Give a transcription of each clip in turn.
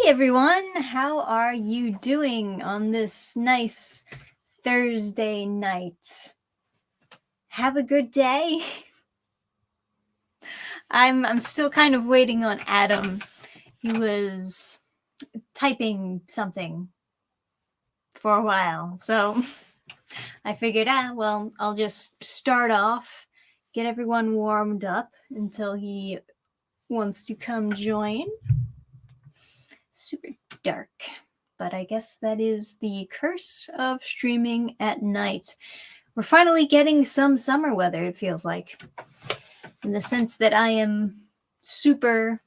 everyone, how are you doing on this nice Thursday night? Have a good day. I'm still kind of waiting on Adam. He was typing something for a while, so I figured, I'll just start off, get everyone warmed up until he wants to come join. Super dark. But I guess that is the curse of streaming at night. We're finally getting some summer weather, it feels like. In the sense that I am super,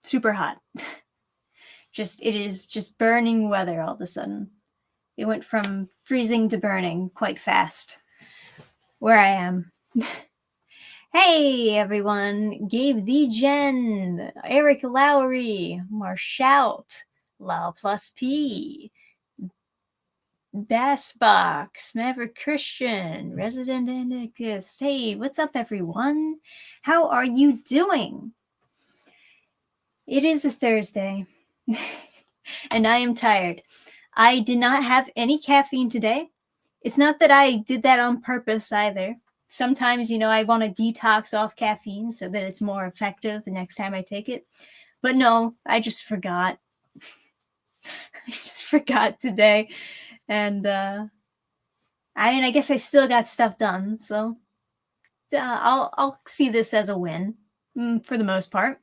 super hot. It is just burning weather all of a sudden. It went from freezing to burning quite fast. Where I am. Hey everyone, Gabe the Gen, Eric Lowry, Marshout, Lau plus P, Bassbox, Maverick Christian, Resident Indicus. Hey, what's up everyone? How are you doing? It is a Thursday, and I am tired. I did not have any caffeine today. It's not that I did that on purpose either. Sometimes, I want to detox off caffeine so that it's more effective the next time I take it. But no, I just forgot. I just forgot today. And, I guess I still got stuff done. So I'll see this as a win for the most part.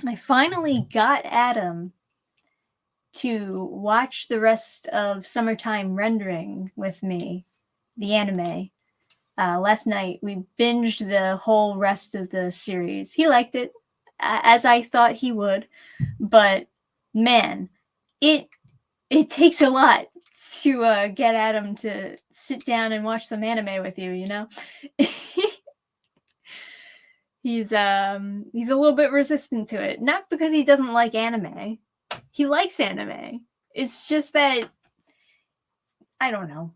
I finally got Adam to watch the rest of Summertime Rendering with me, the anime. Last night we binged the whole rest of the series. He liked it, as I thought he would, but man, it takes a lot to get Adam to sit down and watch some anime with you. He's a little bit resistant to it, not because he doesn't like anime. He likes anime. It's just that I don't know.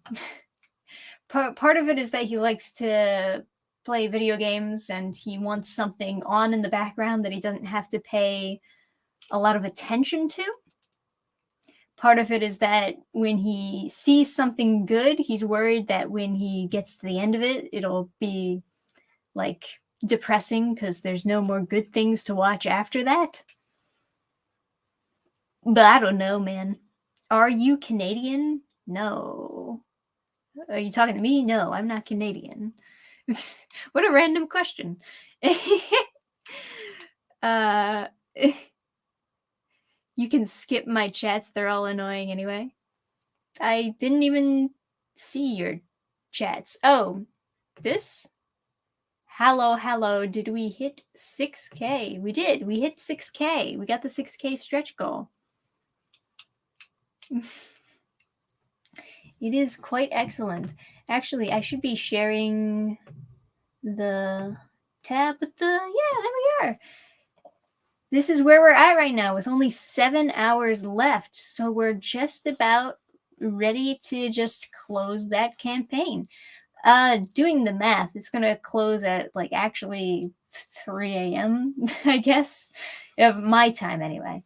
Part of it is that he likes to play video games and he wants something on in the background that he doesn't have to pay a lot of attention to. Part of it is that when he sees something good, he's worried that when he gets to the end of it, it'll be like depressing because there's no more good things to watch after that. But I don't know, man. Are you Canadian? No. Are you talking to me? No, I'm not Canadian. What a random question. You can skip my chats. They're all annoying anyway. I didn't even see your chats. Oh, this? Hello. Did we hit 6K? We did. We hit 6K. We got the 6K stretch goal. It is quite excellent. Actually, I should be sharing the tab with there we are. This is where we're at right now with only 7 hours left. So we're just about ready to just close that campaign. Doing the math, it's going to close at actually 3 a.m., I guess, of my time anyway.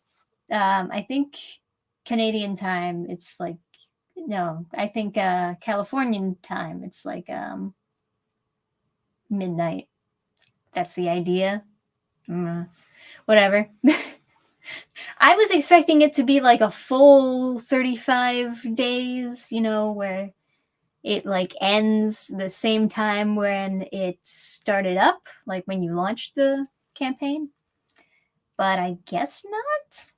I think Canadian time, it's no, I think Californian time, it's midnight. That's the idea. Whatever. I was expecting it to be a full 35 days, where it ends the same time when it started up, when you launched the campaign. But I guess not.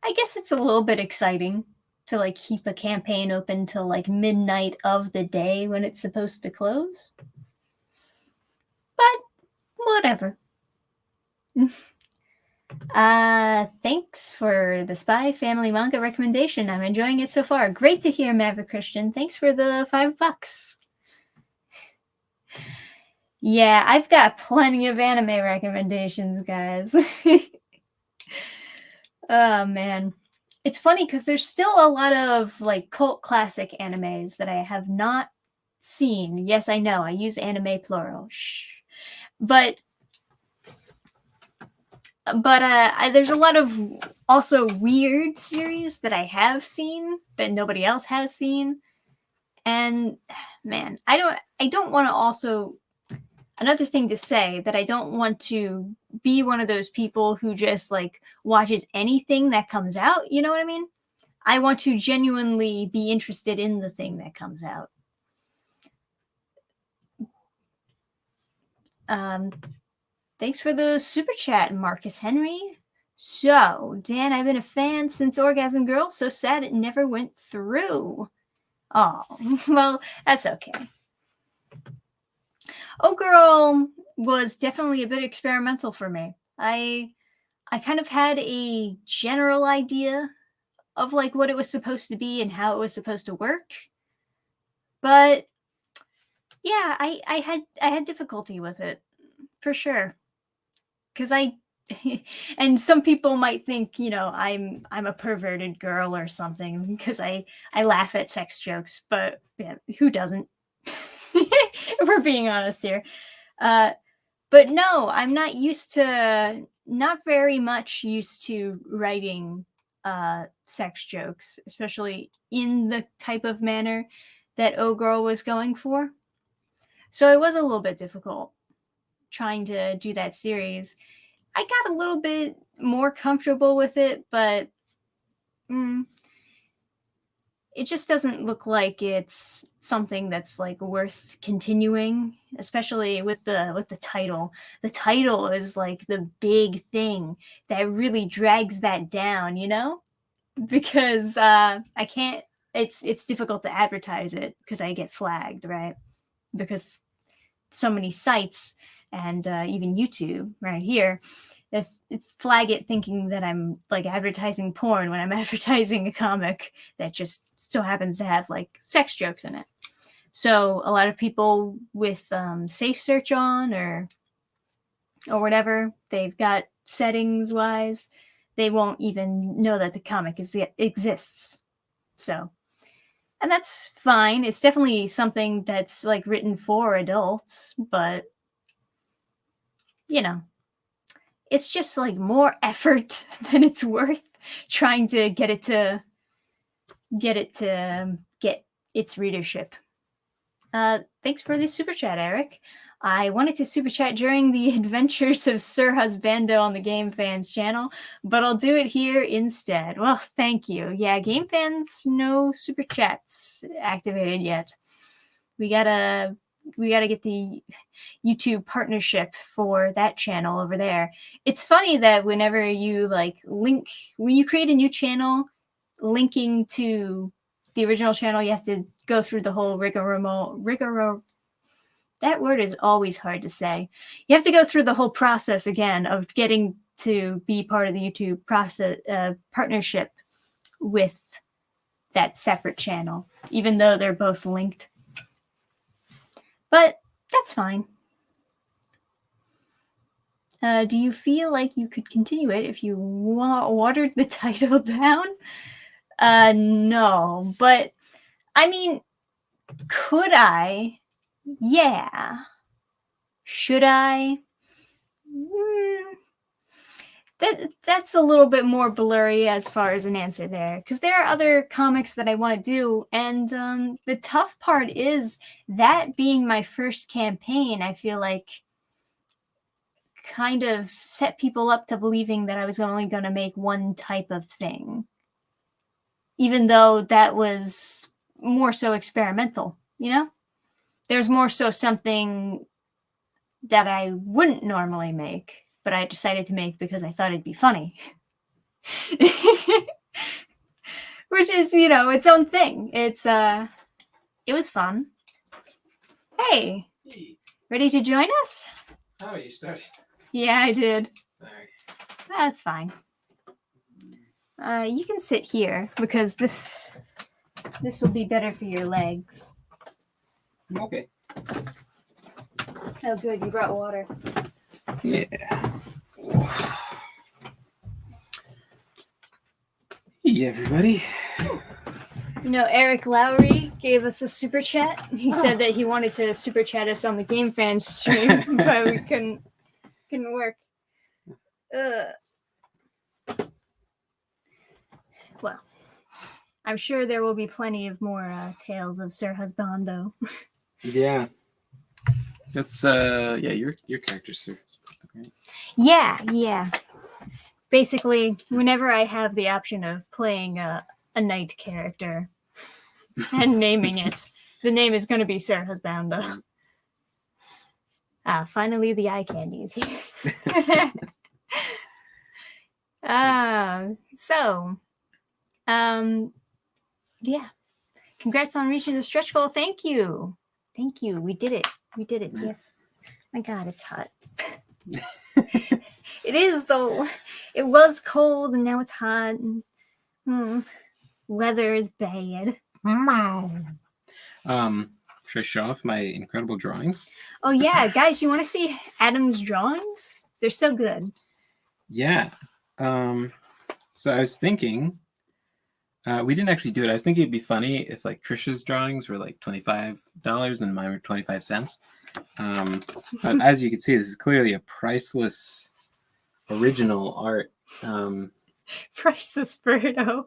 I guess it's a little bit exciting to keep a campaign open till midnight of the day when it's supposed to close. But whatever. Thanks for the Spy Family manga recommendation. I'm enjoying it so far. Great to hear, Maverick Christian. Thanks for the $5. Yeah, I've got plenty of anime recommendations, guys. Oh man. It's funny because there's still a lot of cult classic animes that I have not seen. Yes, I know. I use anime plural. Shh. But But there's a lot of also weird series that I have seen that nobody else has seen. And man, I don't want to also, another thing to say, that I don't want to be one of those people who just like watches anything that comes out, you know what I mean? I want to genuinely be interested in the thing that comes out. Thanks for the super chat, Marcus Henry. So, Dan, I've been a fan since Orgasm Girl. So sad it never went through. Oh, well, that's okay. Oh Girl was definitely a bit experimental for me. I kind of had a general idea of like what it was supposed to be and how it was supposed to work. But yeah, I had difficulty with it for sure. Cuz I and some people might think, you know, I'm a perverted girl or something because I laugh at sex jokes, but yeah, who doesn't? If we're being honest here. But no, I'm not very much used to writing sex jokes, especially in the type of manner that Oh Girl was going for. So it was a little bit difficult trying to do that series. I got a little bit more comfortable with it, but it just doesn't look like it's something that's like worth continuing, especially with the title. The title is like the big thing that really drags that down, you know? Because I can't, it's difficult to advertise it because I get flagged, right? Because so many sites and even YouTube right here, if flag it thinking that I'm like advertising porn when I'm advertising a comic that just so happens to have like sex jokes in it. So a lot of people with safe search on or whatever they've got settings wise, they won't even know that the comic exists. So, and that's fine. It's definitely something that's like written for adults, but you know, it's just like more effort than it's worth trying to get get its readership. Thanks for the super chat, Eric. I wanted to super chat during the adventures of Sir Husbando on the Game Fans channel, but I'll do it here instead. Well, thank you. Yeah, Game Fans, no super chats activated yet. We gotta get the YouTube partnership for that channel over there. It's funny that whenever you like when you create a new channel, linking to the original channel, you have to go through the whole rigmarole. That word is always hard to say. You have to go through the whole process again of getting to be part of the YouTube process partnership with that separate channel, even though they're both linked. But that's fine. Do you feel like you could continue it if you watered the title down? No, but I mean, could I? Yeah. Should I? That's a little bit more blurry as far as an answer there, because there are other comics that I want to do, and the tough part is that being my first campaign, I feel like kind of set people up to believing that I was only going to make one type of thing, even though that was more so experimental, you know? There's more so something that I wouldn't normally make, but I decided to make because I thought it'd be funny. Which is, you know, its own thing. It was fun. Hey. Ready to join us? Oh, you started? Yeah, I did. Sorry. That's fine. You can sit here because this will be better for your legs. Okay. Oh, good. You brought water. Yeah. Hey, everybody. You know, Eric Lowry gave us a super chat. He said that he wanted to super chat us on the Game Fans stream, but we couldn't work. Well, I'm sure there will be plenty of more tales of Sir Husbando. Yeah. That's your character's Sir Husbando, right? Yeah. Basically, whenever I have the option of playing a knight character and naming it, the name is going to be Sir Husbando. Finally, the eye candy is here. Yeah. Congrats on reaching the stretch goal. Thank you. We did it. Yeah. Yes. My God, it's hot. It is, though. It was cold and now it's hot. Weather is bad. Should I show off my incredible drawings? Oh yeah, guys, you want to see Adam's drawings? They're so good. Yeah. So I was thinking, we didn't actually do it. I was thinking it'd be funny if like Trisha's drawings were like $25 and mine were 25 cents. But as you can see, this is clearly a priceless original art. Priceless Birdo.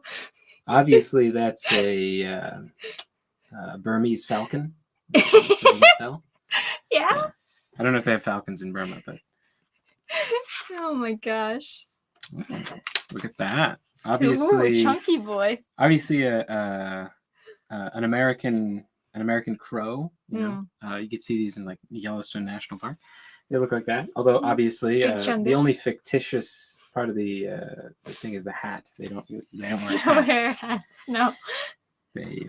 Obviously, that's a Burmese falcon. Yeah. I don't know if they have falcons in Burma, but Oh my gosh. look at that. Obviously, ooh, chunky boy. Obviously, an American crow. You know, you could see these in like Yellowstone National Park. They look like that. Although obviously, the only fictitious part of the thing is the hat. They don't wear hats. No. They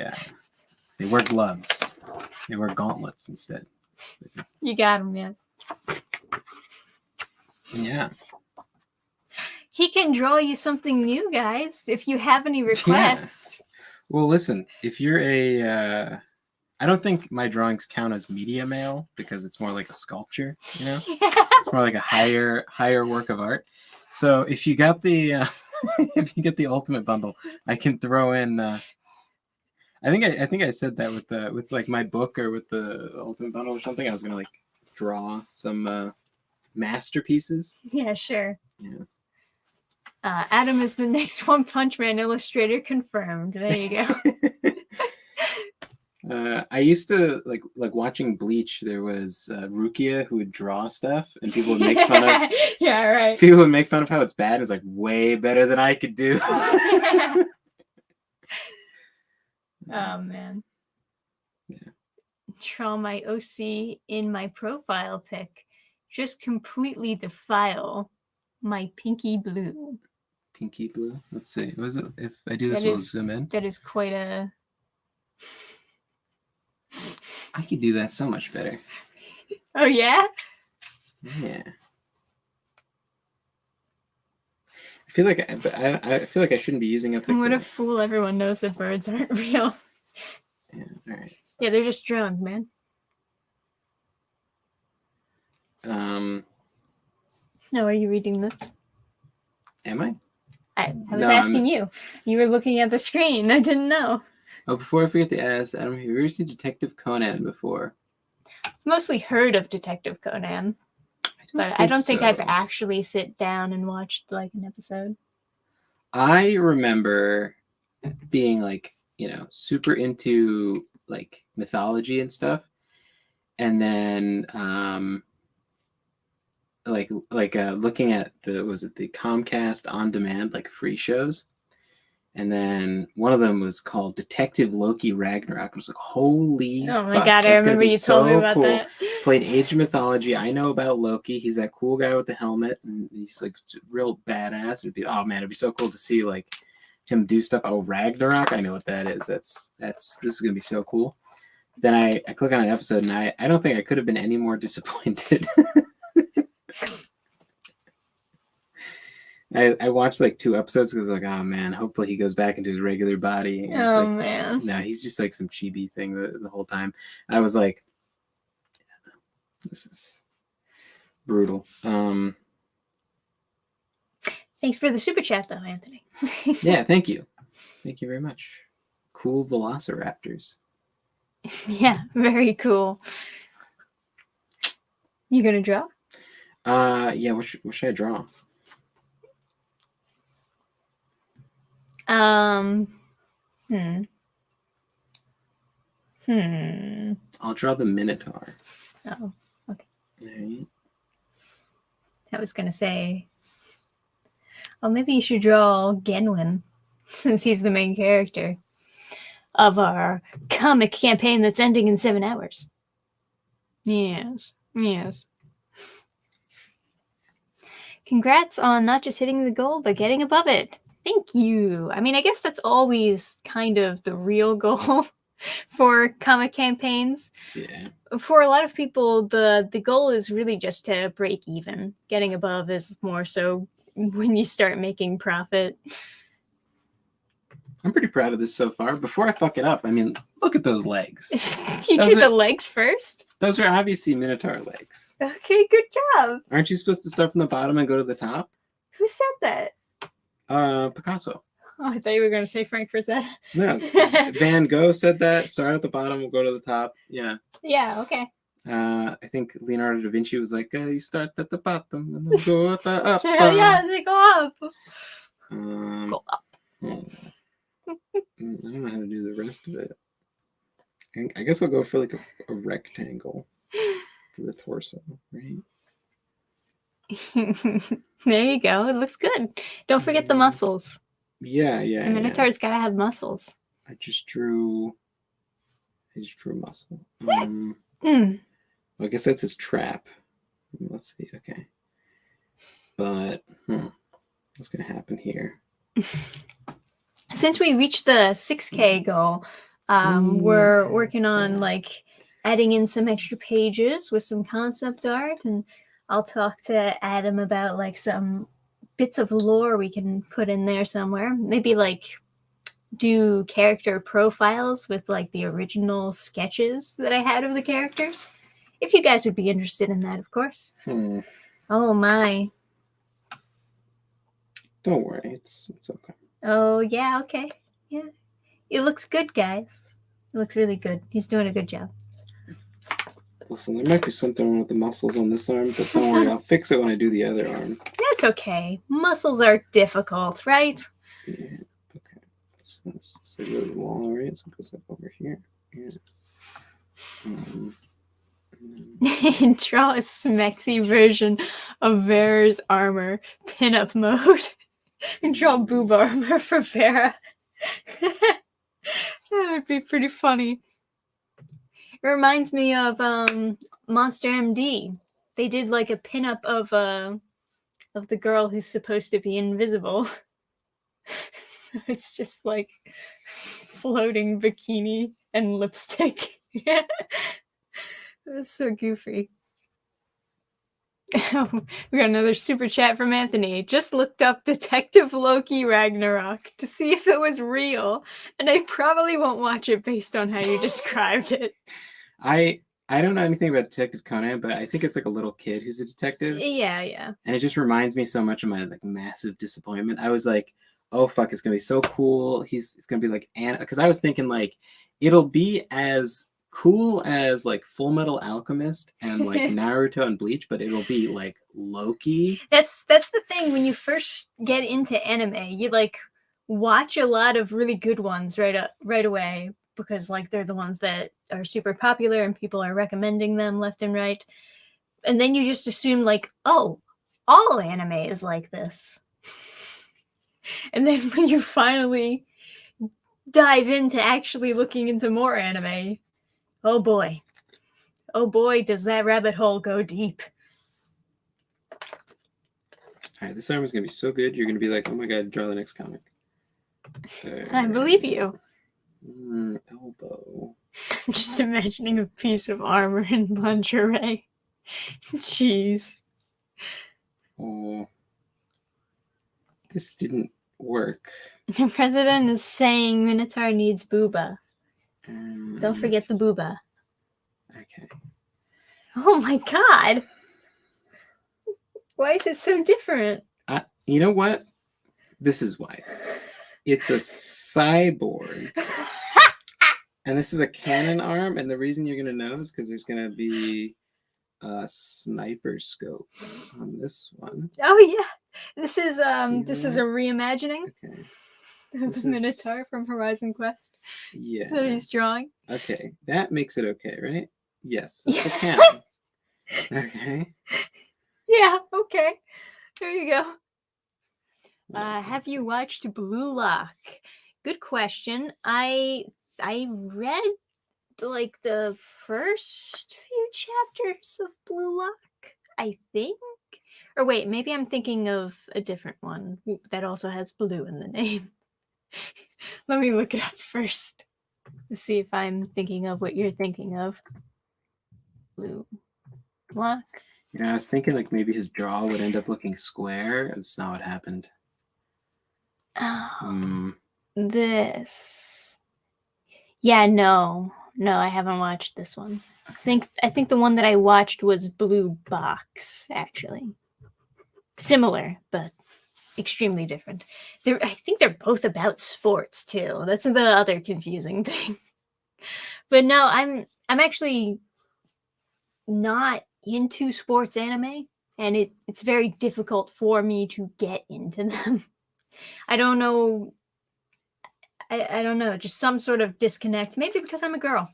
wear gloves. They wear gauntlets instead. You got him, yes. Yeah. He can draw you something new, guys, if you have any requests. Yeah. Well, listen, if you're I don't think my drawings count as media mail because it's more like a sculpture, you know? Yeah. It's more like a higher work of art. So if you got the if you get the ultimate bundle, I can throw in I think I said that with like my book or with the ultimate bundle or something. I was gonna like draw some masterpieces. Yeah, sure. Yeah. Adam is the next One Punch Man illustrator confirmed. There you go. I used to like watching Bleach. There was Rukia who would draw stuff, and people would make fun of. Yeah, right. People would make fun of how it's bad. It's like way better than I could do. Oh man. Yeah. Draw my OC in my profile pic. Just completely defile my pinky blue. Pinky blue? Let's see. What is it? If I do this, we'll zoom in. That is quite a... I could do that so much better. Oh, yeah? Yeah. I feel like I shouldn't be using up the... What a fool. Everyone knows that birds aren't real. Yeah, all right. Yeah, they're just drones, man. No, are you reading this? Am I? I was asking you. You were looking at the screen. I didn't know. Oh, before I forget to ask, Adam, have you ever seen Detective Conan before? I've mostly heard of Detective Conan, but I don't think I've actually sit down and watched like an episode. I remember being like, you know, super into like mythology and stuff, and then looking at the Comcast on demand like free shows, and then one of them was called Detective Loki Ragnarok. I was like, holy oh my fuck, god, I remember you told me about that. Played Age of Mythology. I know about Loki. He's that cool guy with the helmet, and he's like real badass. It'd be so cool to see like him do stuff. Oh, Ragnarok, I know what that is. This is gonna be so cool. Then I click on an episode, and I don't think I could have been any more disappointed. I watched like 2 episodes because I was like, oh man, hopefully he goes back into his regular body. And oh man. No, he's just like some chibi thing the whole time. I was like, this is brutal. Thanks for the super chat though, Anthony. Yeah, thank you. Thank you very much. Cool velociraptors. Yeah, very cool. You gonna draw? Yeah, what should I draw? Hmm. I'll draw the Minotaur. Oh, okay. Right. I was gonna say, oh, maybe you should draw Genwin, since he's the main character of our comic campaign that's ending in 7 hours. Yes. Congrats on not just hitting the goal, but getting above it. Thank you. I mean, I guess that's always kind of the real goal for comic campaigns. Yeah. For a lot of people, the goal is really just to break even. Getting above is more so when you start making profit. I'm pretty proud of this so far. Before I fuck it up, I mean, look at those legs. You drew the legs first? Those are obviously Minotaur legs. Okay, good job. Aren't you supposed to start from the bottom and go to the top? Who said that? Picasso. Oh, I thought you were going to say Frank Frazetta. No, Van Gogh said that. Start at the bottom, we'll go to the top. Yeah. Yeah, okay. I think Leonardo da Vinci was like, you start at the bottom and then go up. Yeah, they go up. Go up. I don't know how to do the rest of it. I guess I'll go for like a rectangle for the torso, right? There you go. It looks good. Don't forget the muscles. Yeah. The Minotaur's gotta have muscles. I just drew a muscle. I guess that's his trap. Let's see. Okay. But what's gonna happen here? Since we reached the 6K goal, we're working on like adding in some extra pages with some concept art, and I'll talk to Adam about like some bits of lore we can put in there somewhere. Maybe like do character profiles with like the original sketches that I had of the characters. If you guys would be interested in that, of course. Oh my. Don't worry, it's okay. Oh yeah, okay. Yeah. It looks good, guys. It looks really good. He's doing a good job. Listen, there might be something wrong with the muscles on this arm, but don't worry, I'll fix it when I do the other arm. That's okay. Muscles are difficult, right? Yeah, okay. So that's really long, right? So it goes up over here. Yeah. Draw a smexy version of Vera's armor, pinup mode. Draw boob armor for Vera. That would be pretty funny. It reminds me of Monster MD. They did like a pinup of the girl who's supposed to be invisible. It's just like floating bikini and lipstick. That's so goofy. We got another super chat from Anthony. Just looked up Detective Loki Ragnarok to see if it was real, and I probably won't watch it based on how you described it. I don't know anything about Detective Conan, but I think it's like a little kid who's a detective. Yeah. And it just reminds me so much of my like massive disappointment. I was like, oh fuck, it's gonna be so cool. It's gonna be like because I was thinking like it'll be as cool as like Full Metal Alchemist and like Naruto and Bleach, but it'll be like Loki. That's the thing. When you first get into anime, you like watch a lot of really good ones right away because like they're the ones that are super popular and people are recommending them left and right. And then you just assume like, oh, all anime is like this. And then when you finally dive into actually looking into more anime, oh boy, does that rabbit hole go deep. All right, this arm is going to be so good. You're going to be like, oh my God, draw the next comic. I believe you. Elbow. I'm just imagining a piece of armor in lingerie. Jeez. Oh. This didn't work. The president is saying Minotaur needs booba. Don't forget the booba. Okay. Oh my God. Why is it so different? You know what? This is why. It's a cyborg. And this is a cannon arm. And the reason you're going to know is because there's going to be a sniper scope on this one. Oh, yeah. This is a reimagining. Okay. the Minotaur from Horizon Quest Yeah. that he's drawing. Okay, that makes it okay, right? Yes, that's a canon. Okay. Yeah, okay. There you go. Have you watched Blue Lock? Good question. I read like the first few chapters of Blue Lock, I think. Or wait, maybe I'm thinking of a different one that also has blue in the name. Let me look it up first to see if I'm thinking of what you're thinking of. Blue Lock. I was thinking like maybe his jaw would end up looking square. That's not what happened. Oh, this. Yeah, no, I haven't watched this one. I think the one that I watched was Blue Box, actually. Similar, but extremely different. I think they're both about sports too. That's the other confusing thing. But no, I'm actually not into sports anime, and it's very difficult for me to get into them. I don't know. I don't know, just some sort of disconnect. Maybe because I'm a girl.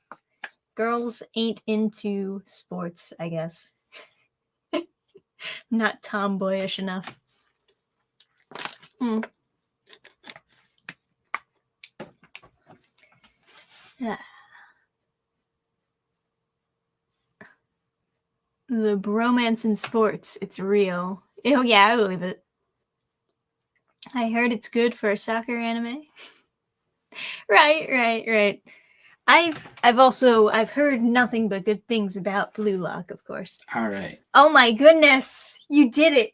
Girls ain't into sports, I guess. Not tomboyish enough. Yeah. The bromance in sports, it's real. Oh yeah, I believe it. I heard it's good for a soccer anime. Right. I've heard nothing but good things about Blue Lock, of course. All right. Oh my goodness, you did it.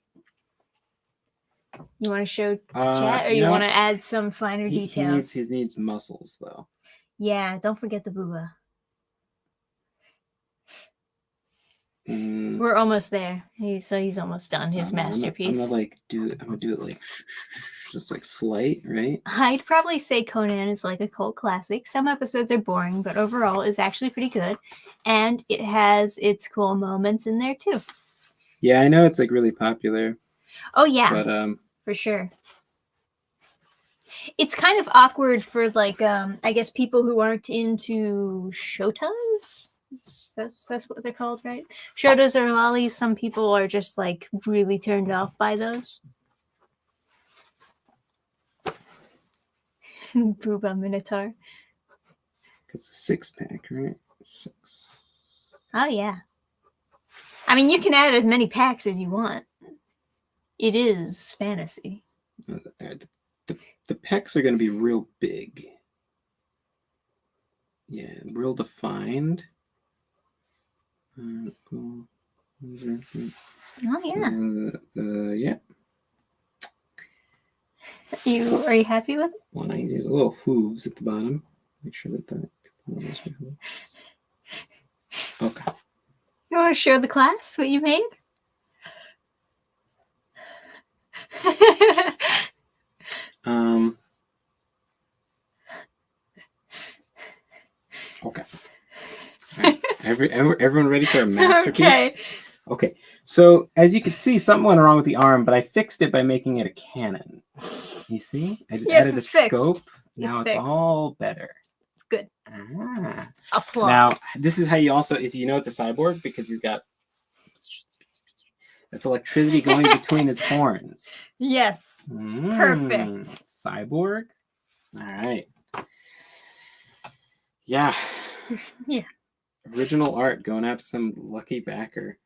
You want to show chat, or you want to add some finer details? He needs muscles though. Yeah, don't forget the booba. We're almost there. He's almost done his masterpiece. I'm gonna do it like just like slight, right? I'd probably say Conan is like a cult classic. Some episodes are boring, but overall is actually pretty good, and it has its cool moments in there too. Yeah, I know it's like really popular. Oh yeah, but for sure. It's kind of awkward for like I guess people who aren't into shotas. That's what they're called, right? Shotas or lollies. Some people are just like really turned off by those. Booba Minotaur. It's a 6-pack, right? 6. Oh yeah. I mean, you can add as many packs as you want. It is fantasy. The pecs are going to be real big. Yeah, real defined. Oh yeah. Yeah. Are you happy with it? One I use a little hooves at the bottom. Make sure that okay. You want to show the class what you made? Okay. Right. Everyone ready for a masterpiece? Okay. So as you can see, something went wrong with the arm, but I fixed it by making it a cannon. You see? I just added a scope. Now it's all better. It's good. Applause. Now, this is how you also, if you know it's a cyborg, because he's got that's electricity going between his horns. Yes. Perfect. Cyborg. All right. Yeah. Yeah. Original art going out to some lucky backer.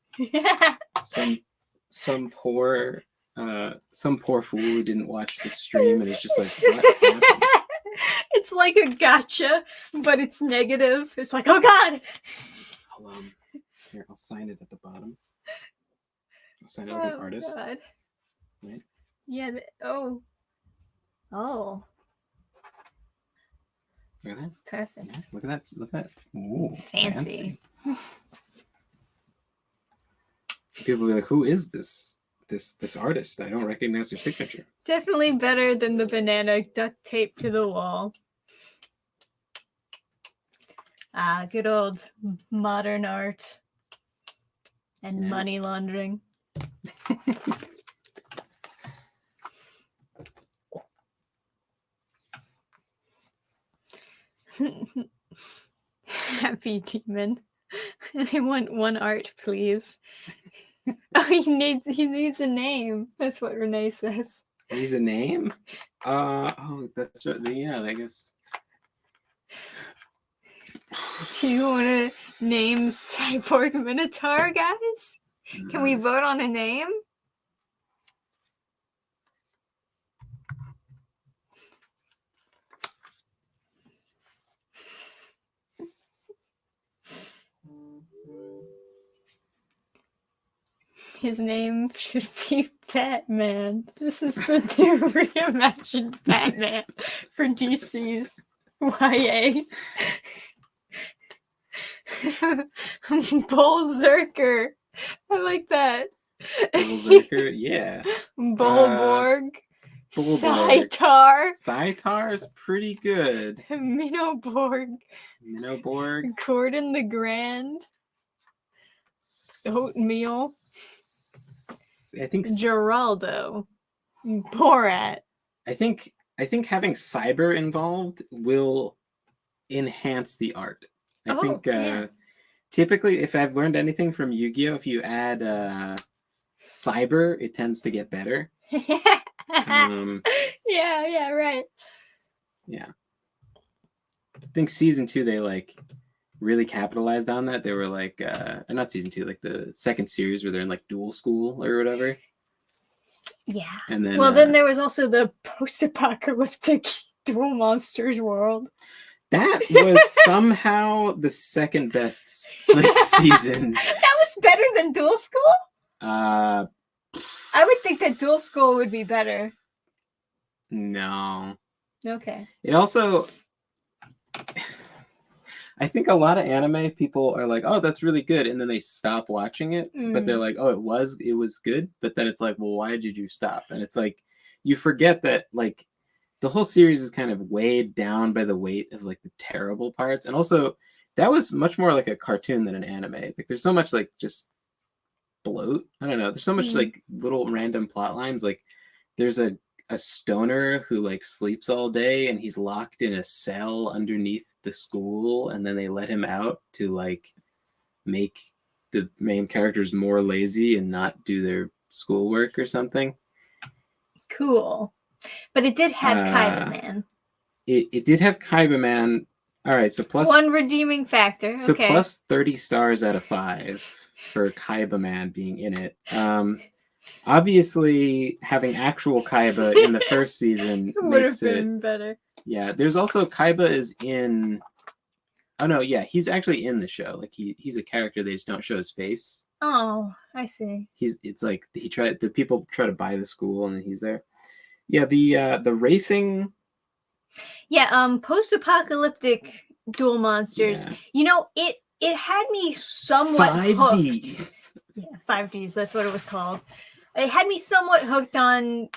Some poor fool who didn't watch the stream and is just like, what happened? It's like a gotcha, but it's negative. It's like, oh god. I'll sign it at the bottom. I'll sign it like an artist. God. Right? Yeah. Oh. Look at that. Perfect. Yeah, look at that. Ooh, fancy. People will be like, who is this artist? I don't recognize their signature. Definitely better than the banana duct tape to the wall. Good old modern art and money laundering. Happy demon. I want one art, please. Oh, he needs a name. That's what Renee says. He's a name? Oh, that's right. Yeah, I guess. Do you want to name Cyborg Minotaur, guys? Can we vote on a name? His name should be Batman. This is the new reimagined Batman for DC's YA. Bullzerker. I like that. Bullzerker, yeah. Bulborg. Bulborg. Scytar. Scytar is pretty good. Minoborg. Minoborg. Gordon the Grand. Oatmeal. I think Geraldo. Borat. I think having cyber involved will enhance the art. I think typically, if I've learned anything from Yu-Gi-Oh, if you add cyber, it tends to get better. Yeah, right. Yeah. I think season 2 they like really capitalized on that. They were like or not season 2, like the second series where they're in like dual school or whatever. Yeah. And then then there was also the post-apocalyptic Duel Monsters world. That was somehow the second best season. That was better than Duel School? I would think that Duel School would be better. No. Okay. It also... I think a lot of anime people are like, oh, that's really good. And then they stop watching it. But they're like, oh, it was good. But then it's like, well, why did you stop? And it's like, you forget that, like, the whole series is kind of weighed down by the weight of, like, the terrible parts. And also, that was much more like a cartoon than an anime. Like, there's so much, like, just bloat. I don't know. There's so much, like, little random plot lines. Like, there's a stoner who, like, sleeps all day and he's locked in a cell underneath the school, and then they let him out to, like, make the main characters more lazy and not do their schoolwork or something. Cool. But it did have Kaiba Man. It did have Kaiba Man. All right, so plus... One redeeming factor. So okay. plus 30 stars out of 5 for Kaiba Man being in it. Obviously, having actual Kaiba in the first season would makes have been better. Yeah, there's also Kaiba is in... Oh, no, yeah, he's actually in the show. Like, he's a character, they just don't show his face. Oh, I see. It's like, the people try to buy the school, and then he's there. Yeah, the racing... Yeah, post-apocalyptic Duel Monsters. Yeah. You know, it had me somewhat 5Ds. hooked. Yeah, 5Ds, that's what it was called. It had me somewhat hooked on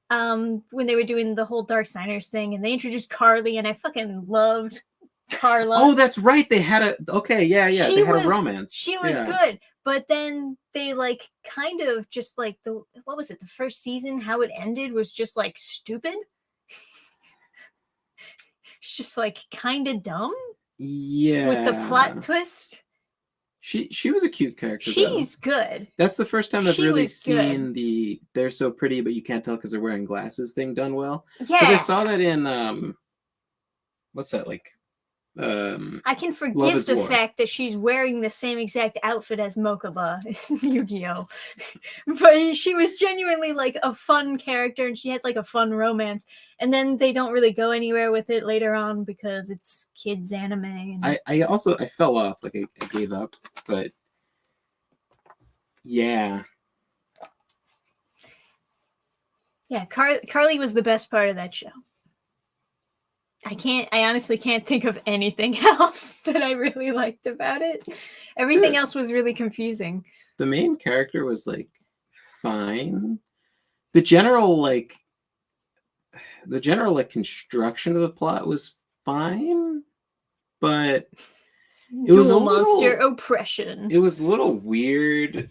when they were doing the whole Darksiders thing, and they introduced Carly, and I fucking loved Carla. Oh, that's right. They had a... Okay, yeah. They had a romance. She was good. But then they, like, kind of just, like, what was it? The first season, how it ended was just, like, stupid. It's just, like, kind of dumb. Yeah. With the plot twist. She was a cute character. She's good. That's the first time I've really seen the "they're so pretty but you can't tell because they're wearing glasses" thing done well. Yeah. Because I saw that in what's that, like? I can forgive the fact that she's wearing the same exact outfit as Mokuba in Yu-Gi-Oh! But she was genuinely, like, a fun character, and she had, like, a fun romance. And then they don't really go anywhere with it later on because it's kids anime. And... I fell off, like I gave up, but yeah. Yeah, Carly was the best part of that show. I honestly can't think of anything else that I really liked about it. Everything else was really confusing. The main character was, like, fine. The general construction of the plot was fine, but it was a monster oppression. It was a little weird.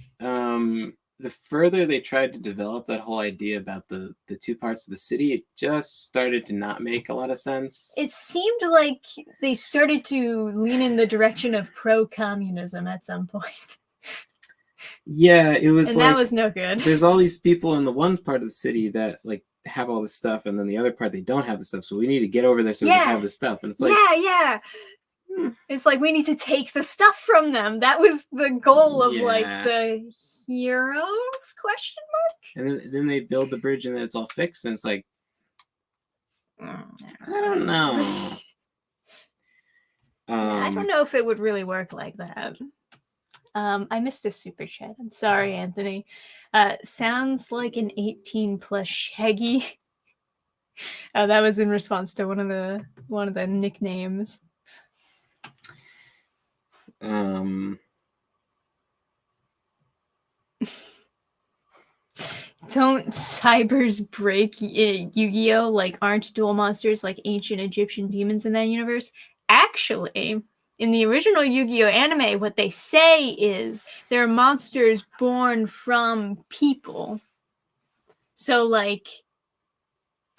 the further they tried to develop that whole idea about the two parts of the city, it just started to not make a lot of sense. It seemed like they started to lean in the direction of pro-communism at some point. Yeah, it was And like that was no good. there's all these people in the one part of the city that like have all this stuff, and then the other part they don't have the stuff. So we need to get over there so we can have the stuff. And it's like, yeah. It's like we need to take the stuff from them. That was the goal of like the heroes ? And then they build the bridge and then it's all fixed, and it's like, I don't know. I don't know if it would really work like that. I missed a super chat. I'm sorry, Anthony. Sounds like an 18 plus Shaggy. That was in response to one of the nicknames. Don't cybers break Yu-Gi-Oh? Like, aren't dual monsters like ancient Egyptian demons in that universe? Actually, in the original Yu-Gi-Oh anime, what they say is there are monsters born from people. So, like,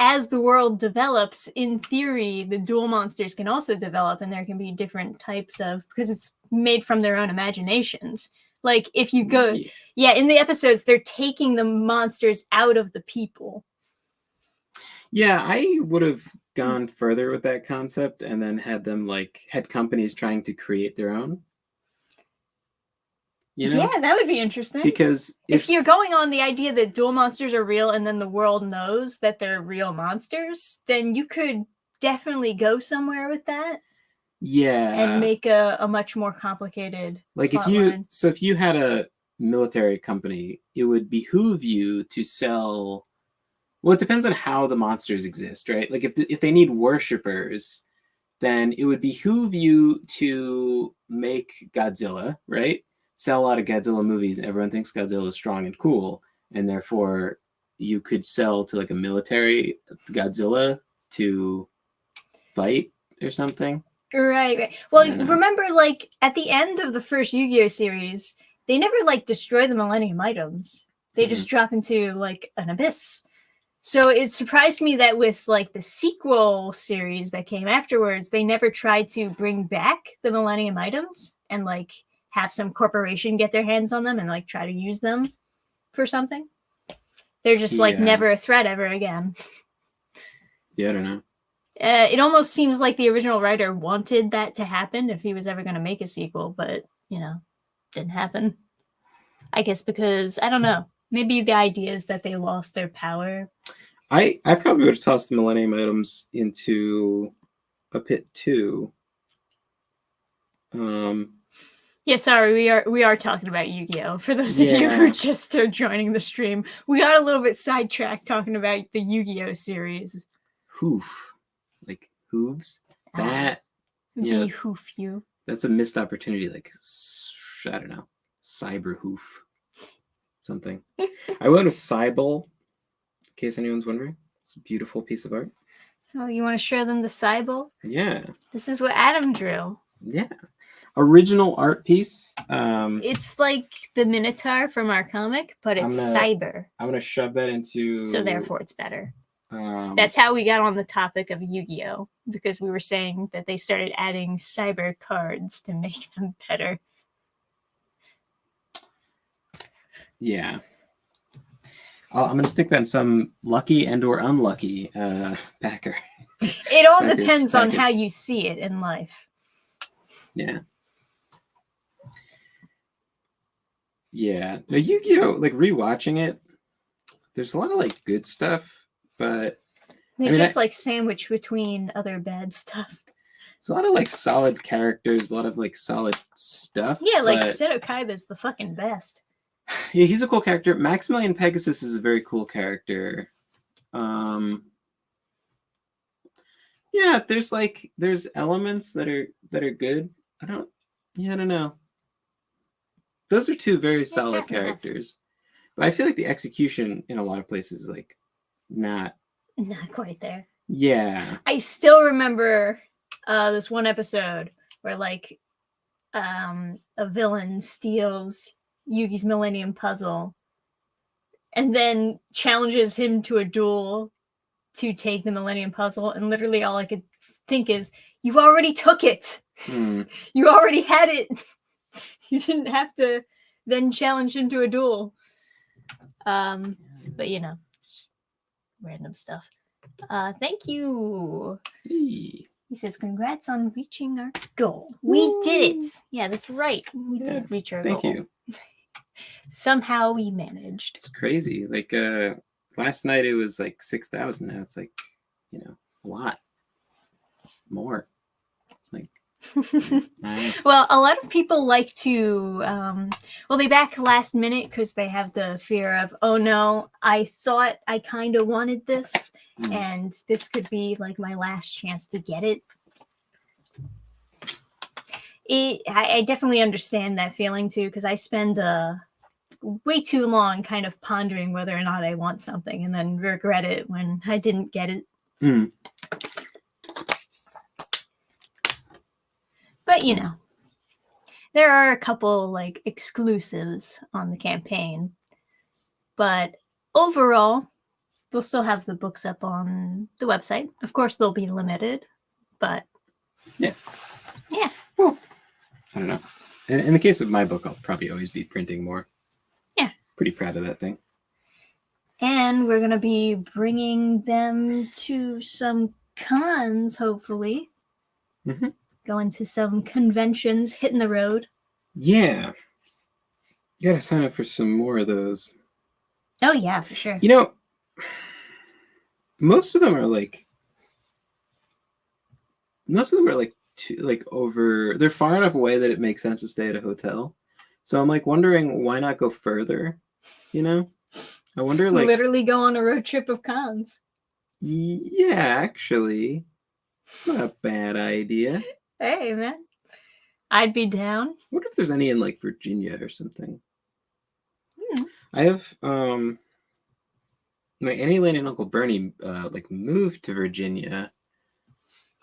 as the world develops, in theory, the dual monsters can also develop, and there can be different types of, because it's made from their own imaginations. Like, if you go, in the episodes, they're taking the monsters out of the people. Yeah, I would have gone further with that concept and then had them, like, had companies trying to create their own. You know? Yeah, that would be interesting. Because if you're going on the idea that dual monsters are real and then the world knows that they're real monsters, then you could definitely go somewhere with that. Yeah. And make a much more complicated like if you had a military company, it would behoove you to sell. Well, it depends on how the monsters exist, right? Like if they need worshippers, then it would behoove you to make Godzilla, right? Sell a lot of Godzilla movies. Everyone thinks Godzilla is strong and cool, and therefore you could sell to like a military Godzilla to fight or something. Right. Well, remember, like, at the end of the first Yu-Gi-Oh series, they never, like, destroy the Millennium items. They just drop into, like, an abyss. So it surprised me that with, like, the sequel series that came afterwards, they never tried to bring back the Millennium items and, like, have some corporation get their hands on them and, like, try to use them for something. They're just, like, never a threat ever again. Yeah, I don't know. It almost seems like the original writer wanted that to happen if he was ever going to make a sequel, but, you know, didn't happen. I guess because, I don't know, maybe the idea is that they lost their power. I probably would have tossed the Millennium items into a pit too. Yeah, sorry, we are talking about Yu-Gi-Oh! For those of you who just are joining the stream. We got a little bit sidetracked talking about the Yu-Gi-Oh! Series. Hoof. Like hooves? That hoof you. That's a missed opportunity, like, I don't know, cyber hoof. Something. I went with Cybele, in case anyone's wondering. It's a beautiful piece of art. Oh, you want to show them the Cybele? Yeah. This is what Adam drew. Yeah. Original art piece. It's like the Minotaur from our comic, but it's cyber. I'm going to shove that into... So therefore it's better. That's how we got on the topic of Yu-Gi-Oh! Because we were saying that they started adding cyber cards to make them better. Yeah. I'm going to stick that in some lucky and or unlucky backer. It all depends on how you see it in life. Yeah. Yeah. The Yu-Gi-Oh! Like rewatching it, there's a lot of like good stuff, but they're just like sandwiched between other bad stuff. It's a lot of like solid characters, a lot of like solid stuff. Yeah, like Seto Kaiba's the fucking best. Yeah, he's a cool character. Maximilian Pegasus is a very cool character. Yeah, there's elements that are good. I don't know. Those are two very solid characters. But I feel like the execution in a lot of places is like not quite there. Yeah. I still remember this one episode where like a villain steals Yugi's Millennium Puzzle and then challenges him to a duel to take the Millennium Puzzle. And literally all I could think is, you already took it. You already had it. You didn't have to then challenge him to a duel. But you know, just random stuff. Thank you. Hey. He says, congrats on reaching our goal. We did it. Yeah, that's right. We did reach our goal. Thank you. Somehow we managed. It's crazy. Like last night it was like 6,000. Now it's like, you know, a lot more. It's like well, a lot of people like to they back last minute because they have the fear of, oh no, I thought I kind of wanted this and this could be like my last chance to get it. I definitely understand that feeling too, because I spend way too long kind of pondering whether or not I want something and then regret it when I didn't get it. But you know, there are a couple like exclusives on the campaign, but overall we'll still have the books up on the website. Of course they'll be limited, but yeah. Well, I don't know. In the case of my book, I'll probably always be printing more. Yeah. Pretty proud of that thing. And we're going to be bringing them to some cons, hopefully. Going to some conventions, hitting the road. Yeah. You gotta sign up for some more of those. Oh, yeah, for sure. You know, most of them are like over, they're far enough away that it makes sense to stay at a hotel. So I'm like wondering why not go further, you know? I wonder, like, literally go on a road trip of cons. Yeah, actually, not a bad idea. Hey, man, I'd be down. I wonder if there's any in like Virginia or something. I have my Annie Lane and Uncle Bernie like moved to Virginia.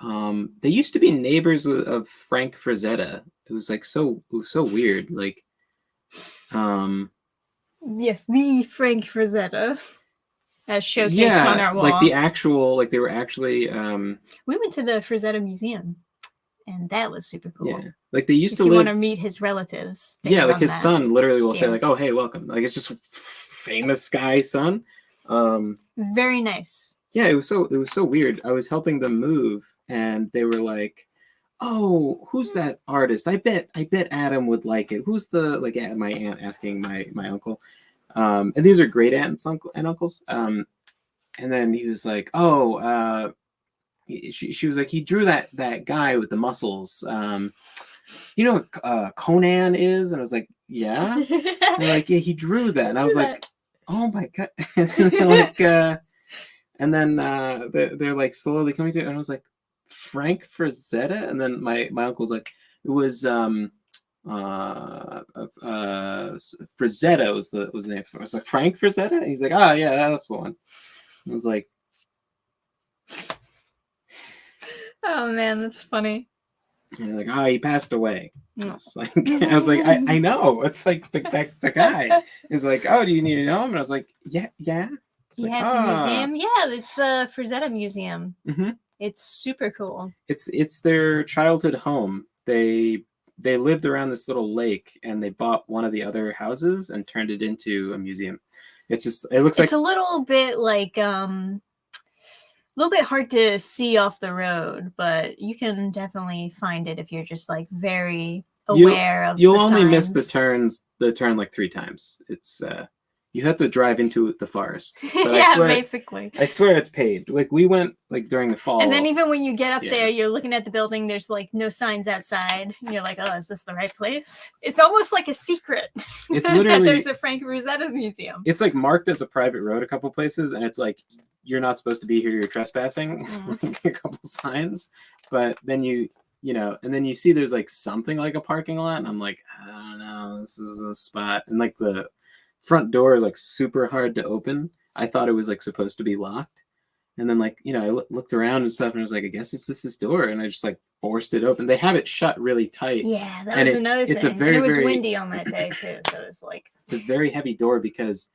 They used to be neighbors of Frank Frazetta. It was so weird. Like, yes, the Frank Frazetta, as showcased on our wall. Like the actual, like they were actually. We went to the Frazetta Museum, and that was super cool. Yeah, like they used if to you live. want to meet his relatives. Yeah, like his son literally will say like, "Oh, hey, welcome." Like it's just famous guy's son. Very nice. Yeah, it was so weird. I was helping them move, and they were like, "Oh, who's that artist? I bet Adam would like it. Who's the like?" My aunt asking my uncle, and these are great aunts and uncles. And then he was like, "Oh, she was like, he drew that guy with the muscles. You know what Conan is?" And I was like, "Yeah." And they're like, "Yeah, he drew that." And I was like, "Oh my god!" And then they're like slowly coming to it, and I was like, "Frank Frazetta?" And then my uncle's like, "It was Frazetta was the name." I was like, "Frank Frazetta?" And he's like, "Oh yeah, that's the one." I was like, "Oh man, that's funny." And like, "Oh, he passed away." I was like, I know. It's like that's the guy. He's like, "Oh, do you need to know him?" And I was like, yeah. He has a museum. Yeah, it's the Frazetta Museum. It's super cool. It's their childhood home. They lived around this little lake, and they bought one of the other houses and turned it into a museum. It looks like it's a little bit like a little bit hard to see off the road, but you can definitely find it if you're just like very aware of. You'll only miss the turn like 3 times. It's you have to drive into the forest. But yeah, basically. I swear it's paved. Like we went like during the fall. And then even when you get up there, you're looking at the building. There's like no signs outside. And you're like, "Oh, is this the right place?" It's almost like a secret. It's literally there's a Frank Frazetta museum. It's like marked as a private road a couple places, and it's like, "You're not supposed to be here. You're trespassing." A couple signs, but then you see there's like something like a parking lot, and I'm like, I don't know, this is a spot, and like the front door is like super hard to open. I thought it was like supposed to be locked, and then like I looked around and stuff, and I was like, I guess it's this door, and I just like forced it open. They have it shut really tight. Yeah, that was another thing. It was windy on that day too, so it was like it's a very heavy door because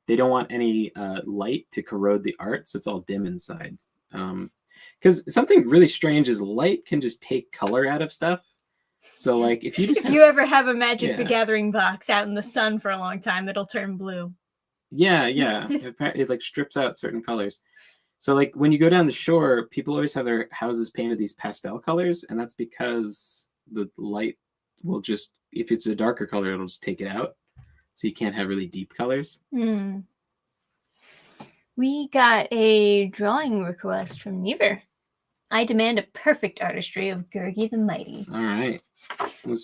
they don't want any light to corrode the art, so it's all dim inside. Because something really strange is light can just take color out of stuff. So like if you just if you ever have a Magic the Yeah. Gathering box out in the sun for a long time, it'll turn blue. yeah, it like strips out certain colors. So like when you go down the shore, people always have their houses painted these pastel colors, and that's because the light will just, if it's a darker color, it'll just take it out. So you can't have really deep colors. We got a drawing request from Never. I demand a perfect artistry of Gurgi the Mighty. All right.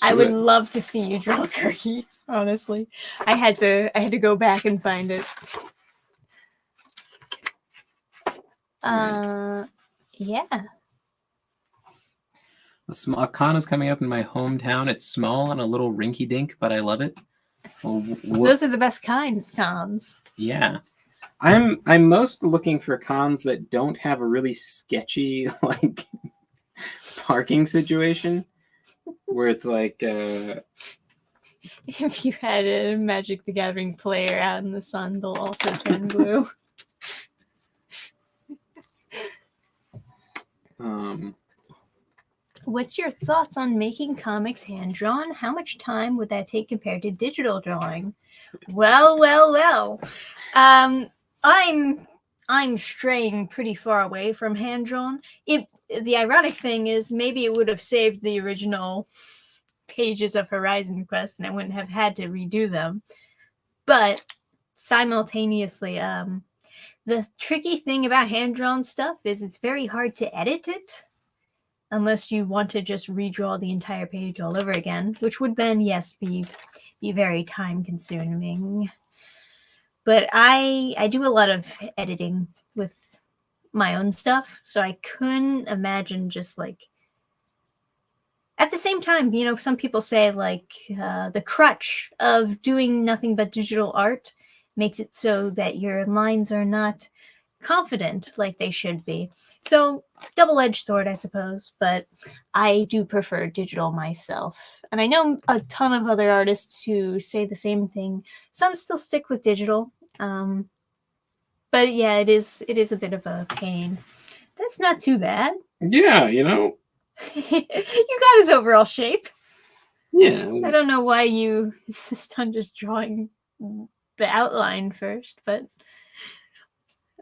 I would love to see you draw Gurgi, honestly. I had to go back and find it. Yeah. A con is coming up in my hometown. It's small and a little rinky-dink, but I love it. Those are the best kinds of cons. Yeah. I'm most looking for cons that don't have a really sketchy like parking situation where it's like if you had a Magic the Gathering player out in the sun, they'll also turn blue. What's your thoughts on making comics hand-drawn? How much time would that take compared to digital drawing? Well. I'm straying pretty far away from hand-drawn. The ironic thing is maybe it would have saved the original pages of Horizon Quest and I wouldn't have had to redo them. But simultaneously, the tricky thing about hand-drawn stuff is it's very hard to edit it unless you want to just redraw the entire page all over again, which would then, yes, be very time-consuming. But I do a lot of editing with my own stuff, so I couldn't imagine just like... At the same time, you know, some people say like the crutch of doing nothing but digital art makes it so that your lines are not confident like they should be. So double-edged sword, I suppose, but I do prefer digital myself. And I know a ton of other artists who say the same thing. Some still stick with digital. But yeah, it is a bit of a pain. That's not too bad. Yeah, you know. You got his overall shape. Yeah. I don't know why you insist on just drawing the outline first, but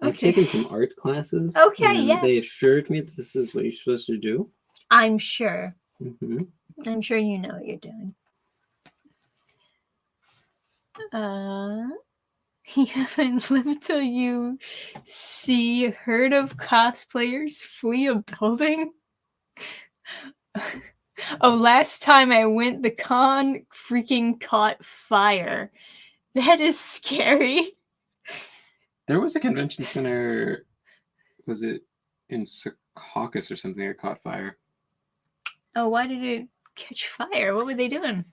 okay. I've taken some art classes. Okay, yeah. They assured me that this is what you're supposed to do. I'm sure. Mm-hmm. I'm sure you know what you're doing. You haven't lived till you see a herd of cosplayers flee a building? Oh, last time I went, the con freaking caught fire. That is scary. There was a convention center, was it in Secaucus or something, that caught fire. Oh, why did it catch fire? What were they doing?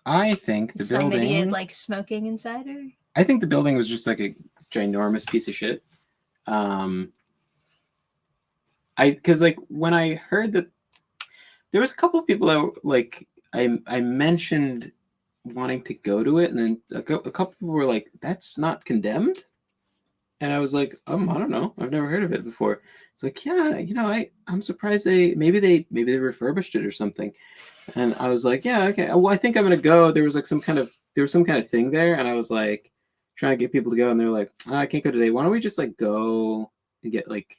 I think the building... Somebody had like smoking inside her? I think the building was just like a ginormous piece of shit. Because like when I heard that there was a couple of people that like I mentioned wanting to go to it, and then a couple people were like, "That's not condemned," and I was like, I don't know, I've never heard of it before. It's like, yeah, you know, I'm surprised they refurbished it or something, and I was like, yeah, okay, well, I think I'm gonna go. There was some kind of thing there, and I was like trying to get people to go, and they're like, oh, I can't go today. Why don't we just like go and get like,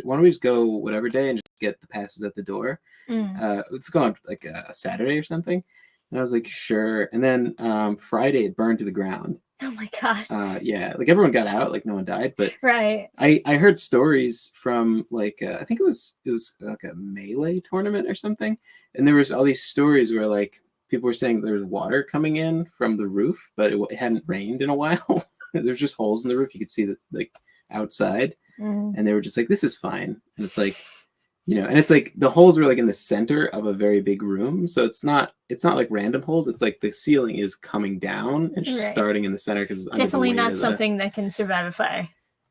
why don't we just go whatever day and just get the passes at the door? Let's go on like a Saturday or something. And I was like, sure. And then Friday it burned to the ground. Oh my god. Yeah, like everyone got out, like no one died, but right. I heard stories from like I think it was like a melee tournament or something, and there was all these stories where like people were saying there was water coming in from the roof, but it hadn't rained in a while. There's just holes in the roof. You could see the like outside, and they were just like, this is fine. And it's like, you know, and it's like the holes were like in the center of a very big room, so it's not like random holes. It's like the ceiling is coming down and just starting in the center because it's definitely not something that can survive a fire.